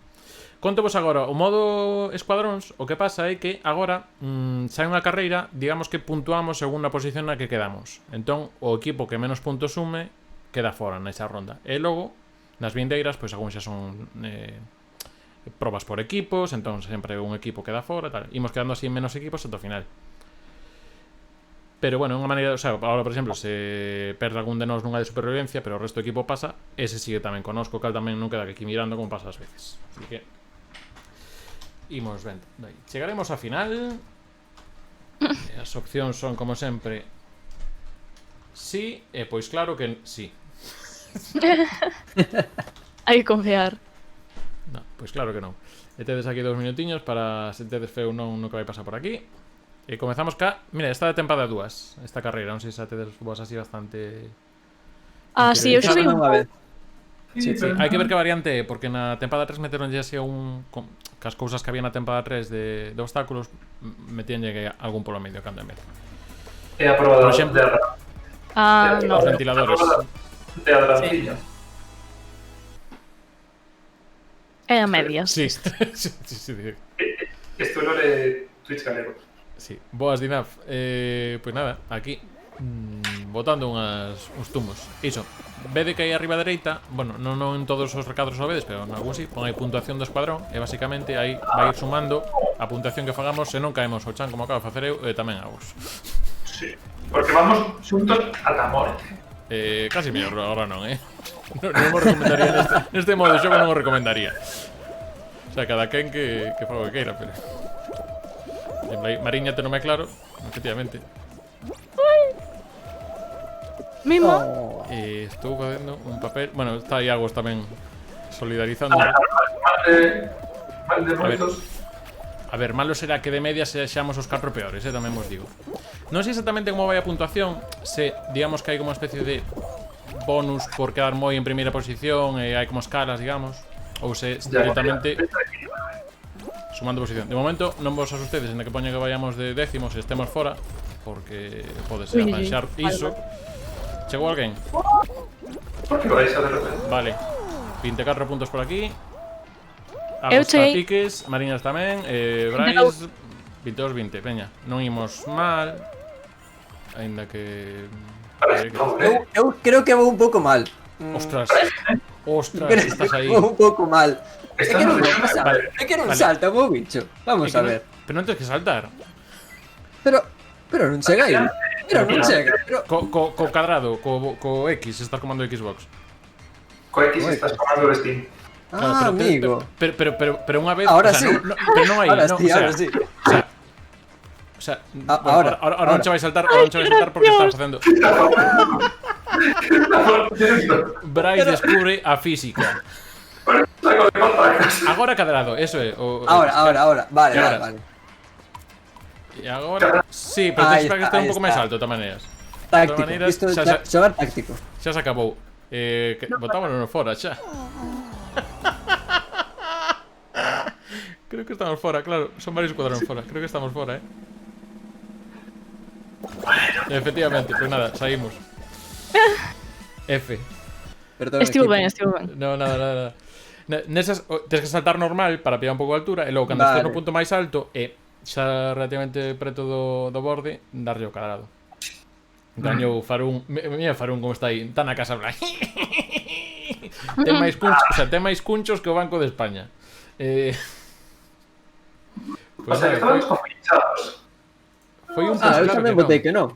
Contovos agora o modo escuadróns. O que pasa é que agora sai unha carreira, digamos que puntuamos según a posición na que quedamos. Entón, o equipo que menos puntos sume queda fora nesa ronda. E logo, nas vindeiras, pois algún xa son probas por equipos. Entón, sempre un equipo queda fora tal. Imos quedando así en menos equipos ata o final. Pero bueno, unha maneira, o sea, agora por exemplo, se perde algún de nós nunha de supervivencia, pero o resto do equipo pasa, ese sigue tamén conosco, cal tamén non queda que aquí mirando como pasa as veces. Así que imos ben. Chegaremos ao final. As opcións son como sempre sí, e pois claro que sí. Hai que confiar. No, pois claro que non. E tedes aquí 2 minutiños para se tedes feo non no que vai pasar por aquí. E comezamos ca... Mira, esta de tempada 2, esta carreira, non sei se a tedes vos así bastante... Ah, sí, eu xa vi un Unha vez. Sí, Sí, hai que ver que variante é, porque na tempada 3 meteronlle así que as cousas que había na tempada 3 de obstáculos metíanlle que algún polo medio cando en medio. É a prova Por exemplo, Ah, no. os ventiladores. De Adrancillo. É a medias. Sí. sí. Isto é lo de Twitch galego. Sí, boas Dinaf. Pois nada, aquí botando uns tumos. Iso, vede que aí arriba a dereita, bueno, non en todos os recados o vedes, pero en algún sí, pon aí puntuación do escuadrón e basicamente aí vai ir sumando a puntuación que fagamos se non caemos ao chan como acabo de facer eu e tamén a vos. Sí, porque vamos xuntos ata a morte. Casi mellor agora non, non o recomendaría neste modo de xogo, non o recomendaría. O sea, cada quen que faga o que queira, pero... Mariña te non me claro, efectivamente. Mimo. Oh. Estou facendo un papel... Bueno, está aí Agos tamén solidarizando. Mal de moitos. A ver, malo será que de media sexamos os 4 peores, tamén vos digo. Non sei exactamente como vai a puntuación, se digamos que hai como unha especie de bonus por quedar moi en primeira posición e hai como escalas, digamos, ou se directamente sumando posición. De momento non vos asustedes en que poña que vayamos de décimos e estemos fora, porque pode ser arranxar iso. Chegou alguén? Por que vais a de repente? Vale, 24 puntos por aquí. Eu Agos está cheguei. piques, Mariñas tamén, Brais 22-20, veña, non imos mal. Ainda que... Eu creo que vou un pouco mal. Ostras, Creo estás aí. que vou un pouco mal. É que non Estamos salta, Vale, é que non vale. salta, mo bicho. Vamos É que a ver. Pero non tens que saltar. Pero non chega aí. Pero non chega. Pero Co cadrado, co X, estás comando Xbox. Co X estás comando o Steam. Ah, amigo. Pero unha vez... Ahora o sea, sí. Pero non aí, Ahora no, sí, ahora sí. O sea, Ahora, ahora non che vai saltar, ahora non che vai saltar porque estás facendo... Brais descubre a física. Saco de patacas. Agora cadrado, eso é. Ahora. Vale, Ahora. vale. E agora... Sí, pero tens Ahí para que está, este un ahí pouco máis está. alto, de todas maneiras. Táctico. maneras, Isto xa- xogar táctico. Xa se acabou. Botámonos fora xa. Creo que estamos fora, claro. Son varios escuadrones fora. Creo que estamos fora, Efectivamente, pues nada, saímos. F. Perdón, Estivo equipo. ben, estivo ben. No, nada. Nesas tens que saltar normal para pillar un pouco de altura e logo cando estés no Vale. punto máis alto e xa relativamente preto do borde, darlle o cadrado. Gañou Farún. Mira Farún como está aí, está na casa blanca. Ten máis cunchos, o sea, ten máis cunchos que o Banco de España. O sea, que estábamos compinchados. Foi un Ah, eu claro tamén que votei non. que non.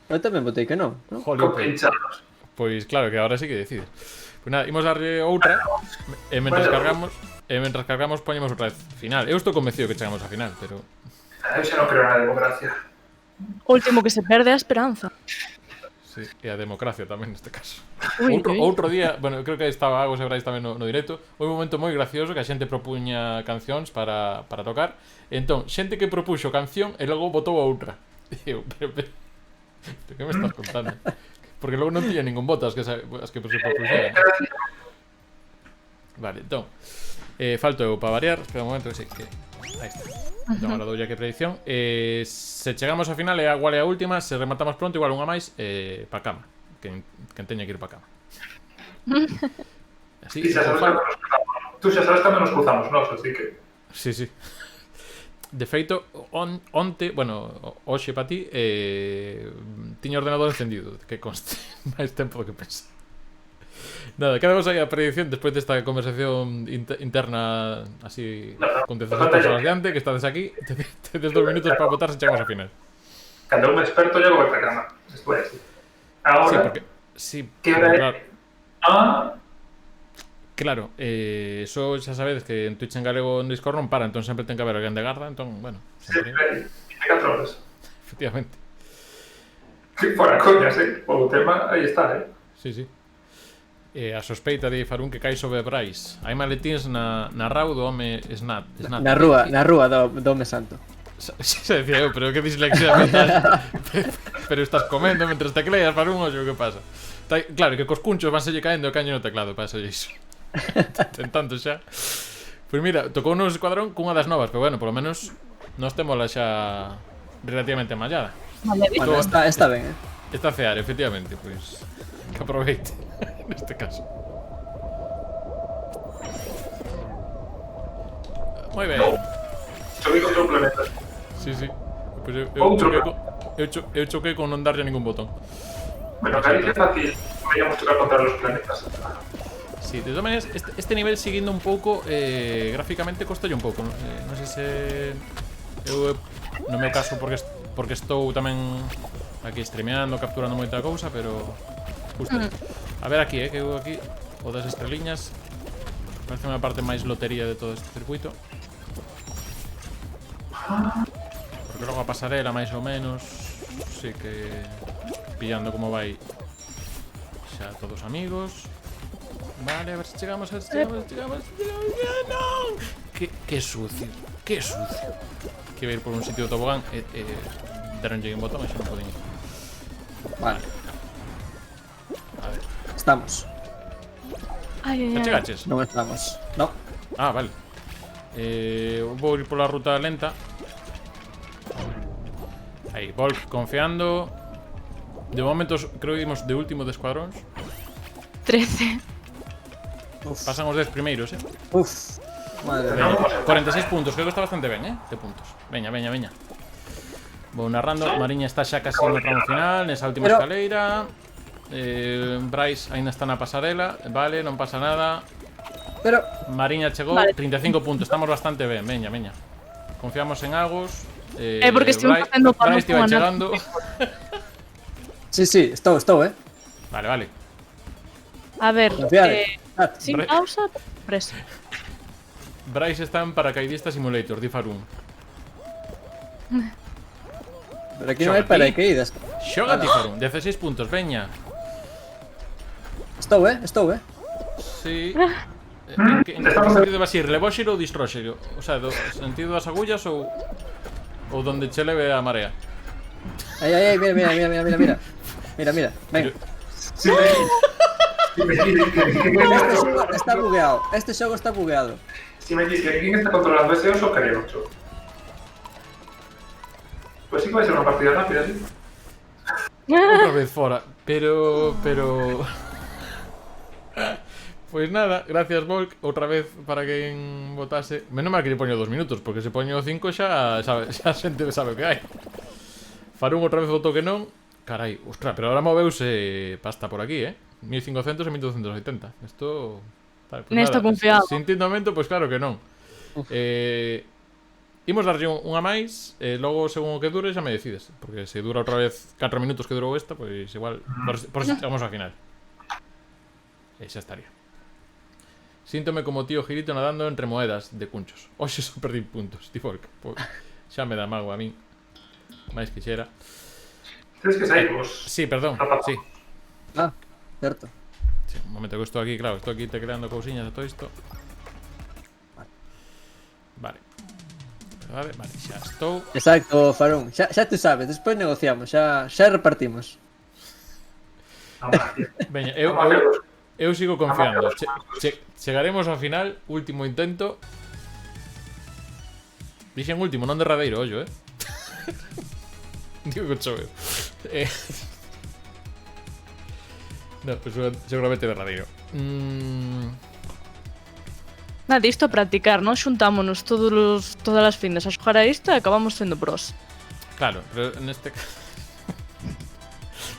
Eu tamén votei que non, ¿no? Jolín, pois, Compinchados. pois claro que agora sí que decides. Pois nada, imos darlle outra e mentras cargamos poñemos outra vez final. Eu estou convencido que chegamos a final, pero Eu xa non creo na democracia. O último que se perde é a esperanza. sí, e a democracia tamén neste caso. Ui, ui. Outro día, bueno, creo que estaba Agos e Brais tamén no directo. Foi un momento moi gracioso que a xente propuña cancións para tocar. E entón, xente que propuxo canción e logo botou outra. E eu, pero que me estás contando? Porque logo non tiña ningún voto as que se propuxeran. Vale, entón falto eu para variar. Espera un momento que sí, que aí está. Entón, ahora doulle aquí predicción. Se chegamos a final é igual é a última. Se rematamos pronto, igual unha máis pa cama. Quen teña que ir pa cama. Así, Ti xa sabes cando nos cruzamos. Tú xa sabes cando nos cruzamos, nós, así que... Sí. De feito, onte, bueno, hoxe pa ti, tiña o ordenador encendido, que conste, máis tempo do que pensa. Nada, quedamos aí a predicción despois desta conversación interna así con 16 personas diante, que estades aquí, tedes 2 minutos para votar se chegamos a final. Cando un experto llego vai para cama. Despois. Sí, Ahora, porque sí, que pero hora claro, é? Ah, claro, eso xa sabedes que en Twitch en galego en Discord non para, entón sempre ten que haber alguén de garda, entón, bueno, sempre, sempre 24 horas. efectivamente. Que fora coñas, O tema aí está, Sí. A sospeita de Farún que cae sobre Brais. Hai maletíns na rau do home Snat. Na rúa do Home Santo. Se decía eu, pero que dislexia mental. Pero estás comendo mentres tecleas, Farún, oxe, o que pasa? Claro, que cos cunchos vanselle caendo o caño no teclado, pasa iso. Tentando xa. Pois mira, tocou un escuadrón cunha das novas, pero bueno, polo menos nós témola xa relativamente mallada. Vale, Bueno, está ben, Está a cear, efectivamente, pois que aproveite neste caso. Moi ben. Choquei contra un planeta. Sí. Pois Outro. eu choquei con non darlle ningún botón. Bueno, Galicia é fácil. Podríamos chocar contra los planetas. Sí, de todas maneras, este nivel seguindo un pouco gráficamente costalle un pouco, non sei se eu no meu caso porque estou tamén aquí streameando, capturando moita cousa, pero justo. A ver aquí, que eu aquí o das estreliñas parece unha parte máis lotería de todo este circuito. Porque logo a pasarela máis ou menos sí que pillando como vai xa todos amigos. Vale, a ver se chegamos. ¡Non! Que sucio, que sucio. Que ir por un sitio de tobogán deronlle un botón e xa non podín. Vale, A ver, estamos. Ai, xa chegaches? Non estamos. No. Ah, vale. Vou ir pola ruta lenta. Aí, Volk confiando. De momento creo que imos de último de escuadróns. 13. Pasan os 10 primeiros, Uf. Madre mía. Veña, 46 puntos, creo que está bastante ben, de puntos. Veña. Vou narrando, Mariña está xa casi no tramo final, nesa última Pero- escaleira. Brais aínda está na pasarela, vale, non pasa nada. Pero, Mariña chegou, Vale. 35 puntos, estamos bastante ben, veña. Confiamos en Agos. Porque estive facendo para Brais non vai ganar. chegando. sí, estou, Vale. A ver, Confiade. sin Bre- pausa, presa. Brais está en Paracaidista Simulator, di Farún. Pero aquí non hai paracaídas. Xoga ti Farún, 16 puntos, veña. Estou, Sí. En que sentido vas ir? Levóxero ou distróxero? O sea, do sentido das agullas ou donde che leve a marea? Aí, mira. Mira. Ven. Sí, Este xogo está bugueado. Este xogo está bugueado. Si me dices que quién está controlando ese oso, creo, ocho. Pues sí que va a ser una partida rápida, sí. Outra vez fora. Pero... Pois nada, gracias Volk. Outra vez para quen votase. Menos mal que lle poño 2 minutos, porque se poño 5 xa a xente sabe o que hai. Farún outra vez votou que non. Carai, ostra, pero ahora moveuse pasta por aquí, 1500 e 1280. Isto... Vale, pues Nesto nada, confiado. Sintiendo momento, pois claro que non. Imos darlle unha máis, logo según o que dure xa me decides. Porque se dura outra vez 4 minutos que durou esta, pois igual por si chegamos ao final. E xa estaría. Síntome como tío Girito nadando entre moedas de cunchos. Oxe, só perdí puntos, ti Folk. Xa me dá mago a min. máis que xera. Tens que sair vos. Sí, perdón, sí. Ah, certo. Sí, un momento que estou aquí, claro, estou aquí te creando cousiñas de todo isto. Vale. Vale, xa estou. Exacto, Farón. Xa tú sabes, despois negociamos, xa repartimos. Veña, eu sigo confiando. Chegaremos ao final, último intento. Dixen último, non derradeiro, ollo, Digo que choveu. No, pues seguramente derradeiro. Nada, isto a practicar, non? Xuntámonos todas as findes a xogar a isto e acabamos sendo pros. Claro, pero neste caso...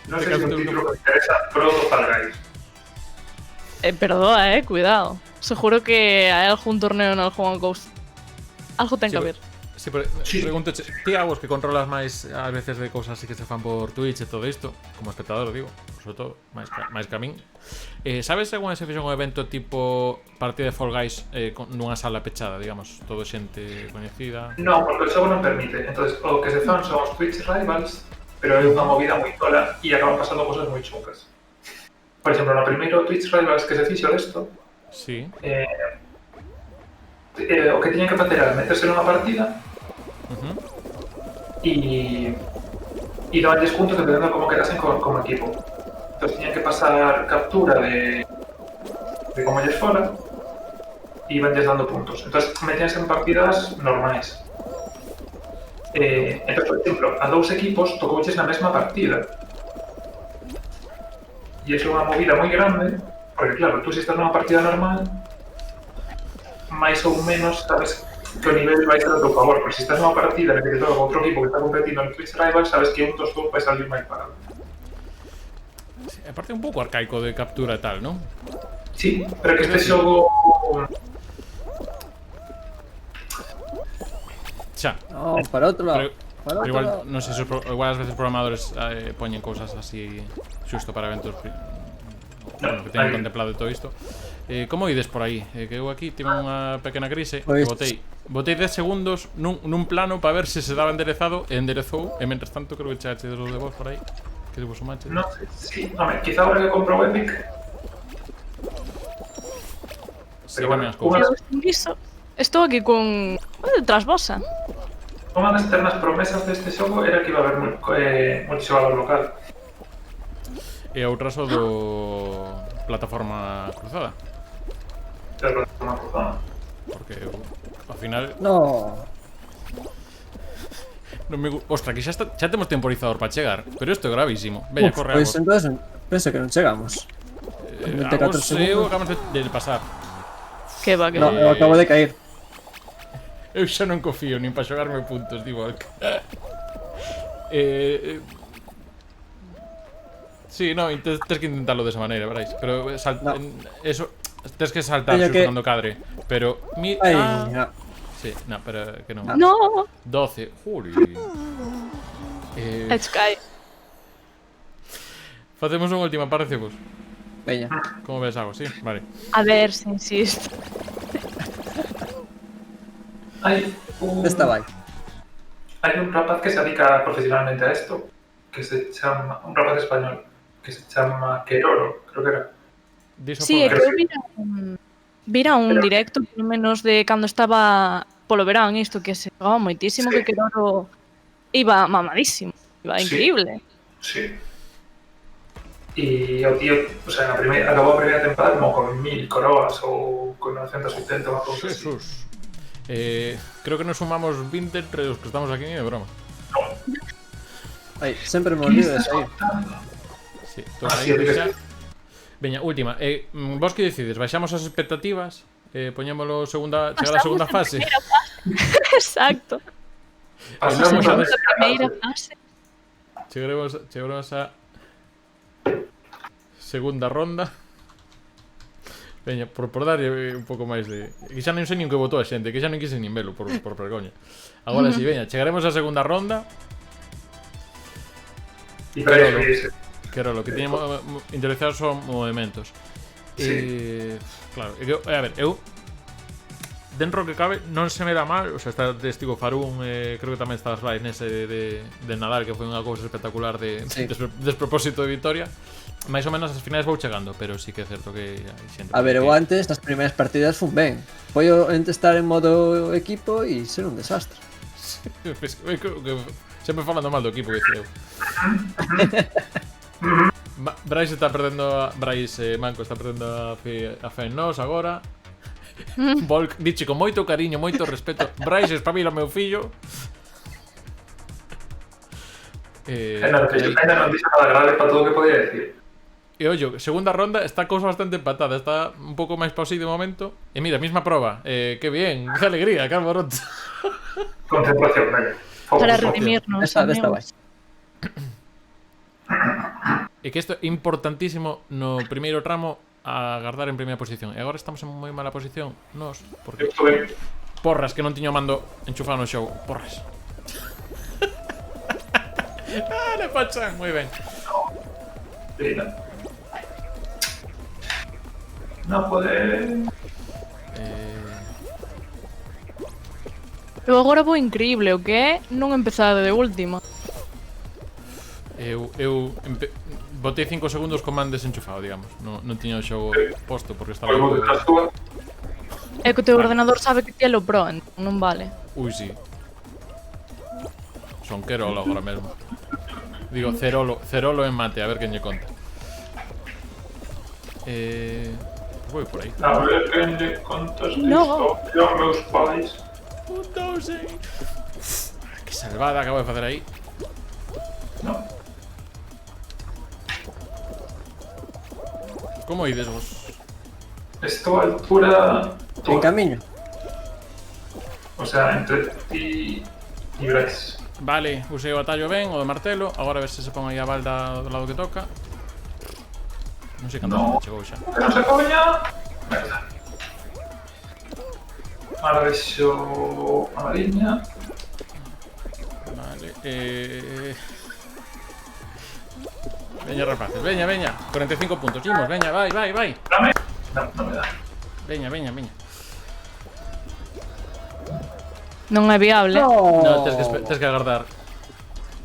Non sei se un título que me interesa, Pro do Fall Guys. Perdoa, cuidado. Seguro que hai algún torneo en algún Ghost. Algo ten que haber. Sí, pero pregunto, ti Agos que controlas máis ás veces de cousas así que se fan por Twitch e todo isto, como espectador, digo, sobre todo, máis que a min. Sabes se alguna vez se fixo un evento tipo partida de Fall Guys nunha sala pechada, digamos, todo xente coñecida? Non, porque o xogo non permite. Entonces, o que se fan son os Twitch Rivals, pero é unha movida moi tola e acaban pasando cosas moi chungas. Por exemplo, no primeiro Twitch Rivals que se fixo desto, sí. O que tiñan que facer era meterse nunha partida e daban descontos dependendo de como quedasen como equipo. Entón tiñan que pasar captura de como lles fora e iban dando puntos. Entón metíanse en partidas normais. Entón, por exemplo, a dous equipos tocouches na mesma partida. E é unha movida moi grande, porque claro, tú se estás nunha partida normal, máis ou menos sabes que o nivel vai ser a teu favor, pero se estás nunha partida na que te toca con outro equipo que está competindo en Twitch Rivals, sabes que un dos dous vai salir máis parado. Sí, aparte un pouco arcaico de captura e tal, non? Sí, pero que este xogo... Xa. No, para outro lado. Pero igual, non sei se igual ás veces programadores poñen cousas así xusto para eventos bueno, que teñen contemplado todo isto. Como ides por aí? Que eu aquí tive unha pequena crise Pois... que botei 10 segundos nun plano para ver se se daba enderezado e enderezou e mentres tanto creo que echache de los de vos por aí que de vos o manche. Non sei, sí, home, quizá ahora que compro Epic. Pero bueno, estou aquí con detrás vosa. Unha das eternas promesas deste xogo era que iba a haber multixogador local. E outra só do plataforma cruzada. Pero plataforma cruzada. Porque ao final No. non me ostra, que xa temos temporizador para chegar, pero isto é gravísimo. Veña, corre Pois entonces penso que non chegamos. 24 segundos. Acabamos de pasar. Que va, que No, eu acabo de caer. Eu xa non confío nin para xogarme puntos, digo. Sí, no, tens que intentarlo desa maneira, veráis. Pero no. Eso tens que saltar xutando cadre. Pero Ai, no. Sí, no, pero que non. No. 12. Juli. Let's go. Facemos unha última, parecemos. Veña. Como ves algo, sí? Vale. A ver, se insisto. Hai un rapaz que se dedica profesionalmente a esto, que se chama, un rapaz español, que se chama Keroro, creo que era. Sí, é que eu vira un directo, polo menos de cando estaba polo verán isto, que se pagaba moitísimo, sí. Que Keroro iba mamadísimo, iba increíble. Sí. E o tío, o sea, acabou a primeira temporada como con 1000 coroas ou con 980 ou cousa así. Jesús. Creo que nos sumamos 20 entre los que estamos aquí, ni de broma. Ai, sempre me olvido de sair. Sí, Así é, xa. Veña, última. Vos que decides? Baixamos as expectativas? Poñémolo chegar a segunda fase? Exacto. Pasamos a a ver. Primeira fase. Chegaremos a segunda ronda. Veña, por darlle un pouco máis de... Que xa non sei nin que votou a xente, que xa non quise nin velo por vergoña. Agora si, veña, chegaremos a segunda ronda. E para eso, Que era lo que tiña interesados son movimentos. Sí. Claro, a ver, eu dentro que cabe non se me dá mal. O sea, está testigo Farún, creo que tamén está Slice nese de Nadal, que foi unha cousa espectacular de Sí. despropósito de Vitoria. Mais ou menos as finais vou chegando, pero sí que é certo que hai xente. A ver, eu antes, nas primeiras partidas fun ben. Foi o ente estar en modo equipo e ser un desastre. Sempre falando mal do equipo que eu. Bryce está perdendo Bryce Manco está perdendo a fe en nós agora. Volk, diche con moito cariño, moito respeto. Bryce, espabila meu fillo. Ainda non dixo nada grave para todo o que podía decir. E ollo, segunda ronda está a cousa bastante empatada. Está un pouco máis pausa de momento. E mira, misma proba. Que bien, que alegría, que alboroto. Concentración, venga. Para redimirnos. Esta amigos. vais. E que isto é importantísimo no primeiro tramo a agardar en primeira posición. E agora estamos en moi mala posición nós, porque Estou ben. porras que non tiño mando enchufado no show. Porras. Le pachan, moi ben. Mira. Non pode... Eu agora vou increíble, o que é non empezar de última. Botei 5 segundos con man desenchufado, digamos. Non tiña o xogo posto porque estaba... Volvemos detrás túa. É que o teu ordenador sabe que ti é lo pro, entón non vale. Ui, sí. Son Querolo agora mesmo. Digo, Cerolo en mate, a ver quen lle conta. Vou por aí. A ver quen lle contas No. isto aos meus pais. Que salvada acabo de facer aí. Non. Como ides vos? Estou a altura... En camiño. O sea, entre ti e Bryce. Vale, usei o atallo ben, o de martelo. Agora a ver se se pon aí a balda do lado que toca. Non sei canto No. chegou xa. Que non se coña. Merda. Ahora vexo a Mariña. Vale, veña, rapaces, veña. 45 puntos, imos, veña, vai. Dame. Non me dá. Veña. Non é viable. No, tes que agardar.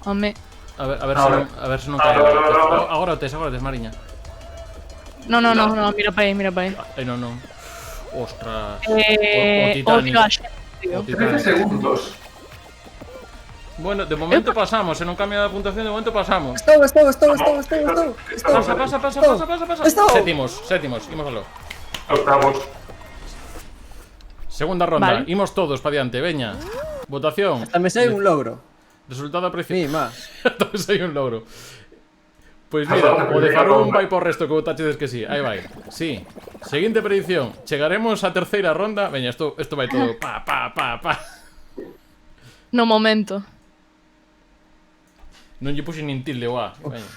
Home. A ver se non cae. Ahora. Agora o tes, Mariña. No, mira pa aí. Ai, non. Ostras. O Titanic. tío a xente, tío. O 13 Titanic. segundos. Bueno, de momento pasamos, se non cambia a puntuación, de momento pasamos. Estou. Pasa. Estou. Sétimos, imos aló. Octavos. Segunda ronda, Vale. imos todos pa diante, veña. Votación. Hasta me sei un logro. Resultado Mi, apreciado. má. Entonces hai un logro. Pois mira, o de Farún vai por resto que votachedes que sí. Aí vai. Sí. Seguinte predicción. Chegaremos á terceira ronda. Veña, isto vai todo pa. No momento. Non lle puxe nin tilde o A. Veña.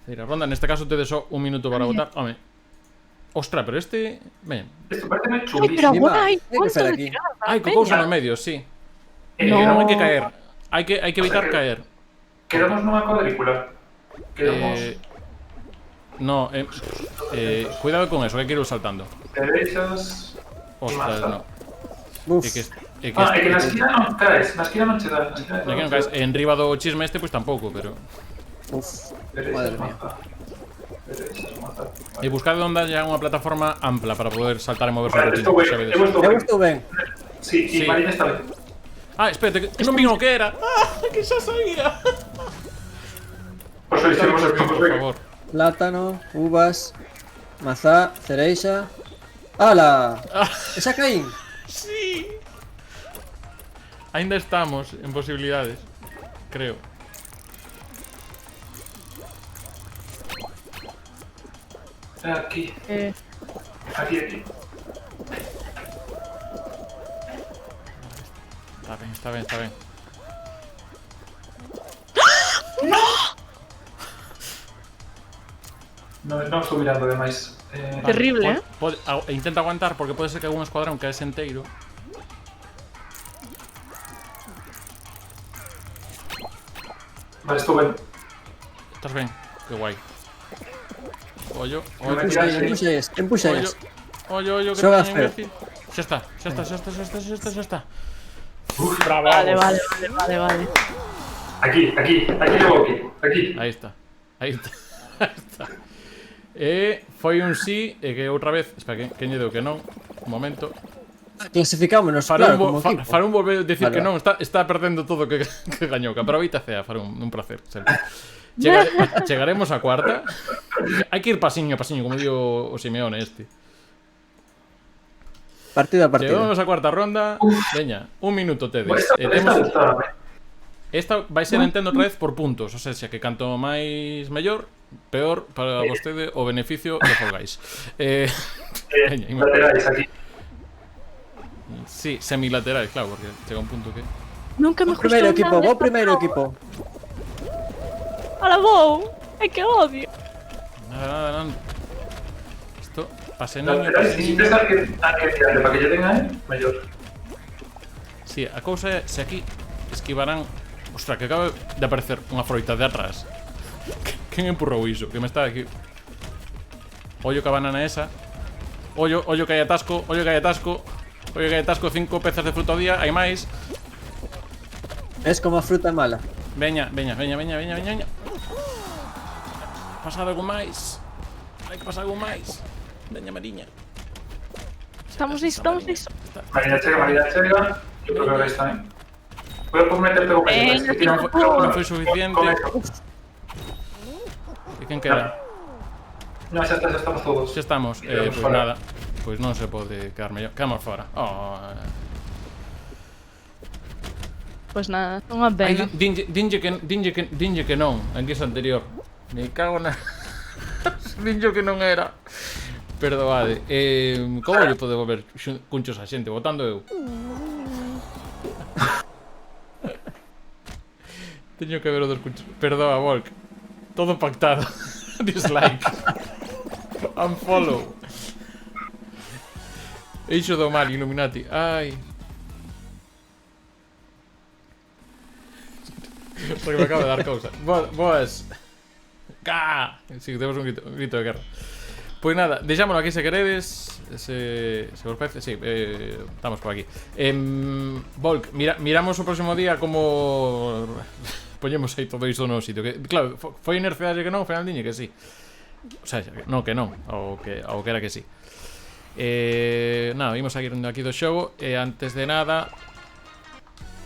Terceira ronda, neste caso tedes só un minuto para votar. Home. Ostra, pero este... Veña. Isto parece Ai, pero chulísimo. agora hai Hai que cuánto ser de aquí. tirada. Ai, co cousa no medio, sí. No. Non hai que caer. Hai que evitar caer. Quedamos nunha cuadrícula. Quedamos No, cuidado con eso, que quiero ir saltando. derechas. Ostras, no. Uf. É que É que na esquina non caes. Na esquina non che dá. no que non caes. En riba do chisme este, pois tampouco, pero... Uf. Derechas Madre mía. mata. Derechas mata. E buscar onde haya unha plataforma ampla para poder saltar e moverse Vale, por estou ben. sabedes. Eu estou Eu ben. estou ben. Sí, Sí. e Marina está ben. Ah, espérate, que non vin o que era. Ah, que xa sabía. Por eso hicimos el Por favor. Plátano, uvas, mazá, cereixa... ¡Hala! ¡Esa Caín! Sí. Ainda estamos en posibilidades, creo. Aquí, Eh, aquí. Está ben. Non estou mirando demais. Terrible, Intenta aguantar porque pode ser que algún escuadrón caese enteiro. Vale, estou ben. Estás ben, que guai. Ollo, Non me ollo, tiras aí. Empuxallas. ollo, que Xoga teño feo. imbécil. Xa está. vale. Aquí, levo aquí. Aí está. Foi un sí e que outra vez, espera, que lle deu que non. Un momento. Clasificámonos, claro, como equipo. Farún volve a decir Vale, que non, está perdendo todo que gañou. Que aproveita Cea, Farún, un placer. Chegaremos a cuarta. Hai que ir pasiño, como digo o Simeone este. Partido a partido. Chegamos a cuarta ronda. Veña, un minuto tedes. Esta vai ser entendo outra vez por puntos. O sea, que canto máis mellor, peor para vostede o beneficio de Fall Guys. Veña, Laterais aquí. sí, semilaterais, claro, porque chega un punto que... nunca me gustou Primeiro equipo, nada vou esta primeiro prova. equipo. Ala, vou. É que odio. Nada. Isto, pase niño. Laterais, si tes alguén tirante para que lle den a él, mellor. Sí, a cousa é se aquí esquivarán... Ostras, que acaba de aparecer unha froita de atrás. Quen empurrou iso? Que me está aquí... Ollo que a banana esa. Ollo que hai atasco. 5 pezas de fruta ao día. Hai máis. Es como a fruta mala. Veña. Pasado algo máis. Hai que pasar algo máis. Veña, Mariña. Estamos listo. Marina chega. Yo creo que ahora está, ¿eh? Puedes meterte con eso. Non foi suficiente. E quen queda? No, ya estamos todos. Xa estamos. Pois nada. Pois non se pode quedar mellor. Quedamos fora. Pois nada, unha pena. Dinlle que non. En que é anterior. Me cago na... Dinlle que non era. Perdoade. Como lle pode volver cunchos a xente? Votando eu. Teño que ver o dos cunchos. Perdoa, Volk. Todo pactado. Dislike. Unfollow. Eixo do mal, Illuminati. Ai. Porque me acabo de dar cousa. Boas. Si, temos un grito de guerra. Pois nada, deixámoslo aquí se queredes. Se vos parece, sí, estamos por aquí. Volk, miramos o próximo día como poñemos aí todo isto no sitio. Que, claro, foi inerciaxe que non, foi Aldiñe que sí. O sea, non que non, ao que era que sí. Nada, vimos aquí do xogo. Antes de nada,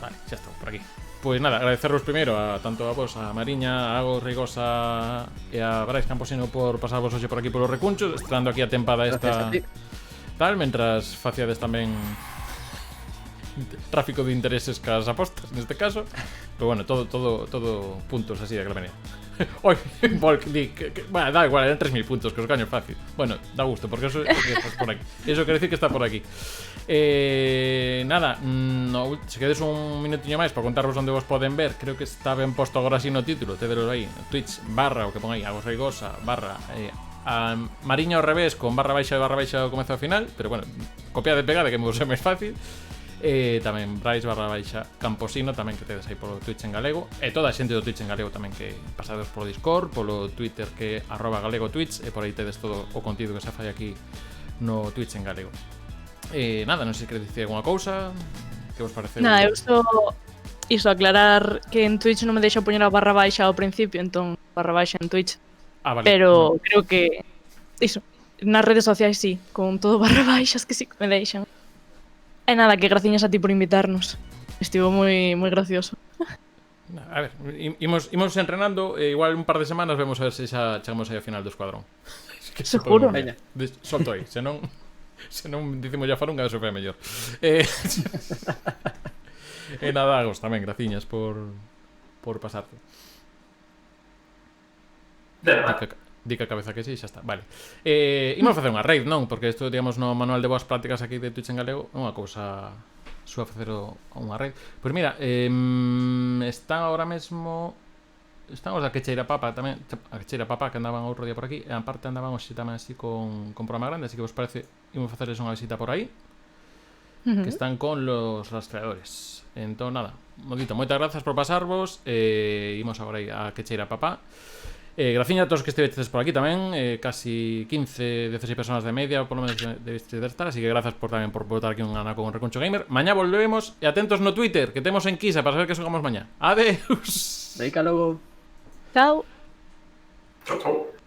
vale, xa estou por aquí. Pois nada, agradeceros primeiro a tanto a vos, a Mariña, a Agos Rigosa e a Brais Camposino por pasarvos hoxe por aquí polos recunchos, estando aquí a tempada esta tal, mentras faciades tamén tráfico de intereses cas apostas neste caso. Pero bueno, todo puntos así de aquela maneira. Oi, Volk, bueno, da igual, eran 3000 puntos, que os gaño fácil. Bueno, da gusto, porque eso que estás por aquí. Eso quere decir que está por aquí. Nada, se quedes un minutiño máis para contarvos onde vos poden ver. Creo que está ben posto agora así no título. Tedelo aí, Twitch, barra, o que pon aí, Agos Rigosa, barra a Mariña ao revés, con barra baixa ao comezo ao final. Pero bueno, copia de pegada que me vos é máis fácil. Tamén Brais barra baixa Camposino, tamén que tedes aí polo Twitch en galego, e toda a xente do Twitch en galego tamén que pasados polo Discord, polo Twitter que @galegotwitch, e por aí tedes todo o contido que se fai aquí no Twitch en galego. Nada, non sei se queres dicir alguna cousa. Que vos parece? Nada, eu iso aclarar que en Twitch non me deixa poñer a barra baixa ao principio, entón barra baixa en Twitch. Vale. Pero creo que iso, nas redes sociais sí, con todo barra baixas que sí que me deixan. E nada, que graciñas a ti por invitarnos. estivo moi gracioso. A ver, imos entrenando, igual un par de semanas vemos a ver se xa chegamos aí ao final do escuadrón. Que se Seguro. pode mover. Solto aí, senón dicimos ya farunga, eso foi mellor. E nada, Agos tamén, graciñas por pasarte. De nada. Dica a cabeza que sí, xa está. Vale. Imos facer unha raid, non? Porque isto, digamos, no manual de boas prácticas aquí de Twitch en galego é unha cousa súa facer unha raid. Pois mira, está ahora mesmo... Están os da Quecheira Papa tamén, a Quecheira Papa que andaban outro día por aquí, e aparte andaban hoxe tamén así con programa grande, así que vos parece imos facerles unha visita por aí, que están con los rastreadores. Entón nada, modito, moitas grazas por pasarvos, imos agora aí a Quecheira Papa. Graciña a todos que estiveches por aquí tamén, casi 15, 16 personas de media, por lo menos debiste de estar, así que grazas tamén por votar aquí un anaco con Recuncho Gamer. Mañá volvemos, e atentos no Twitter, que temos enquisa para saber que xogamos mañá. Adeus. Venga, logo. Chao. Chau, chau.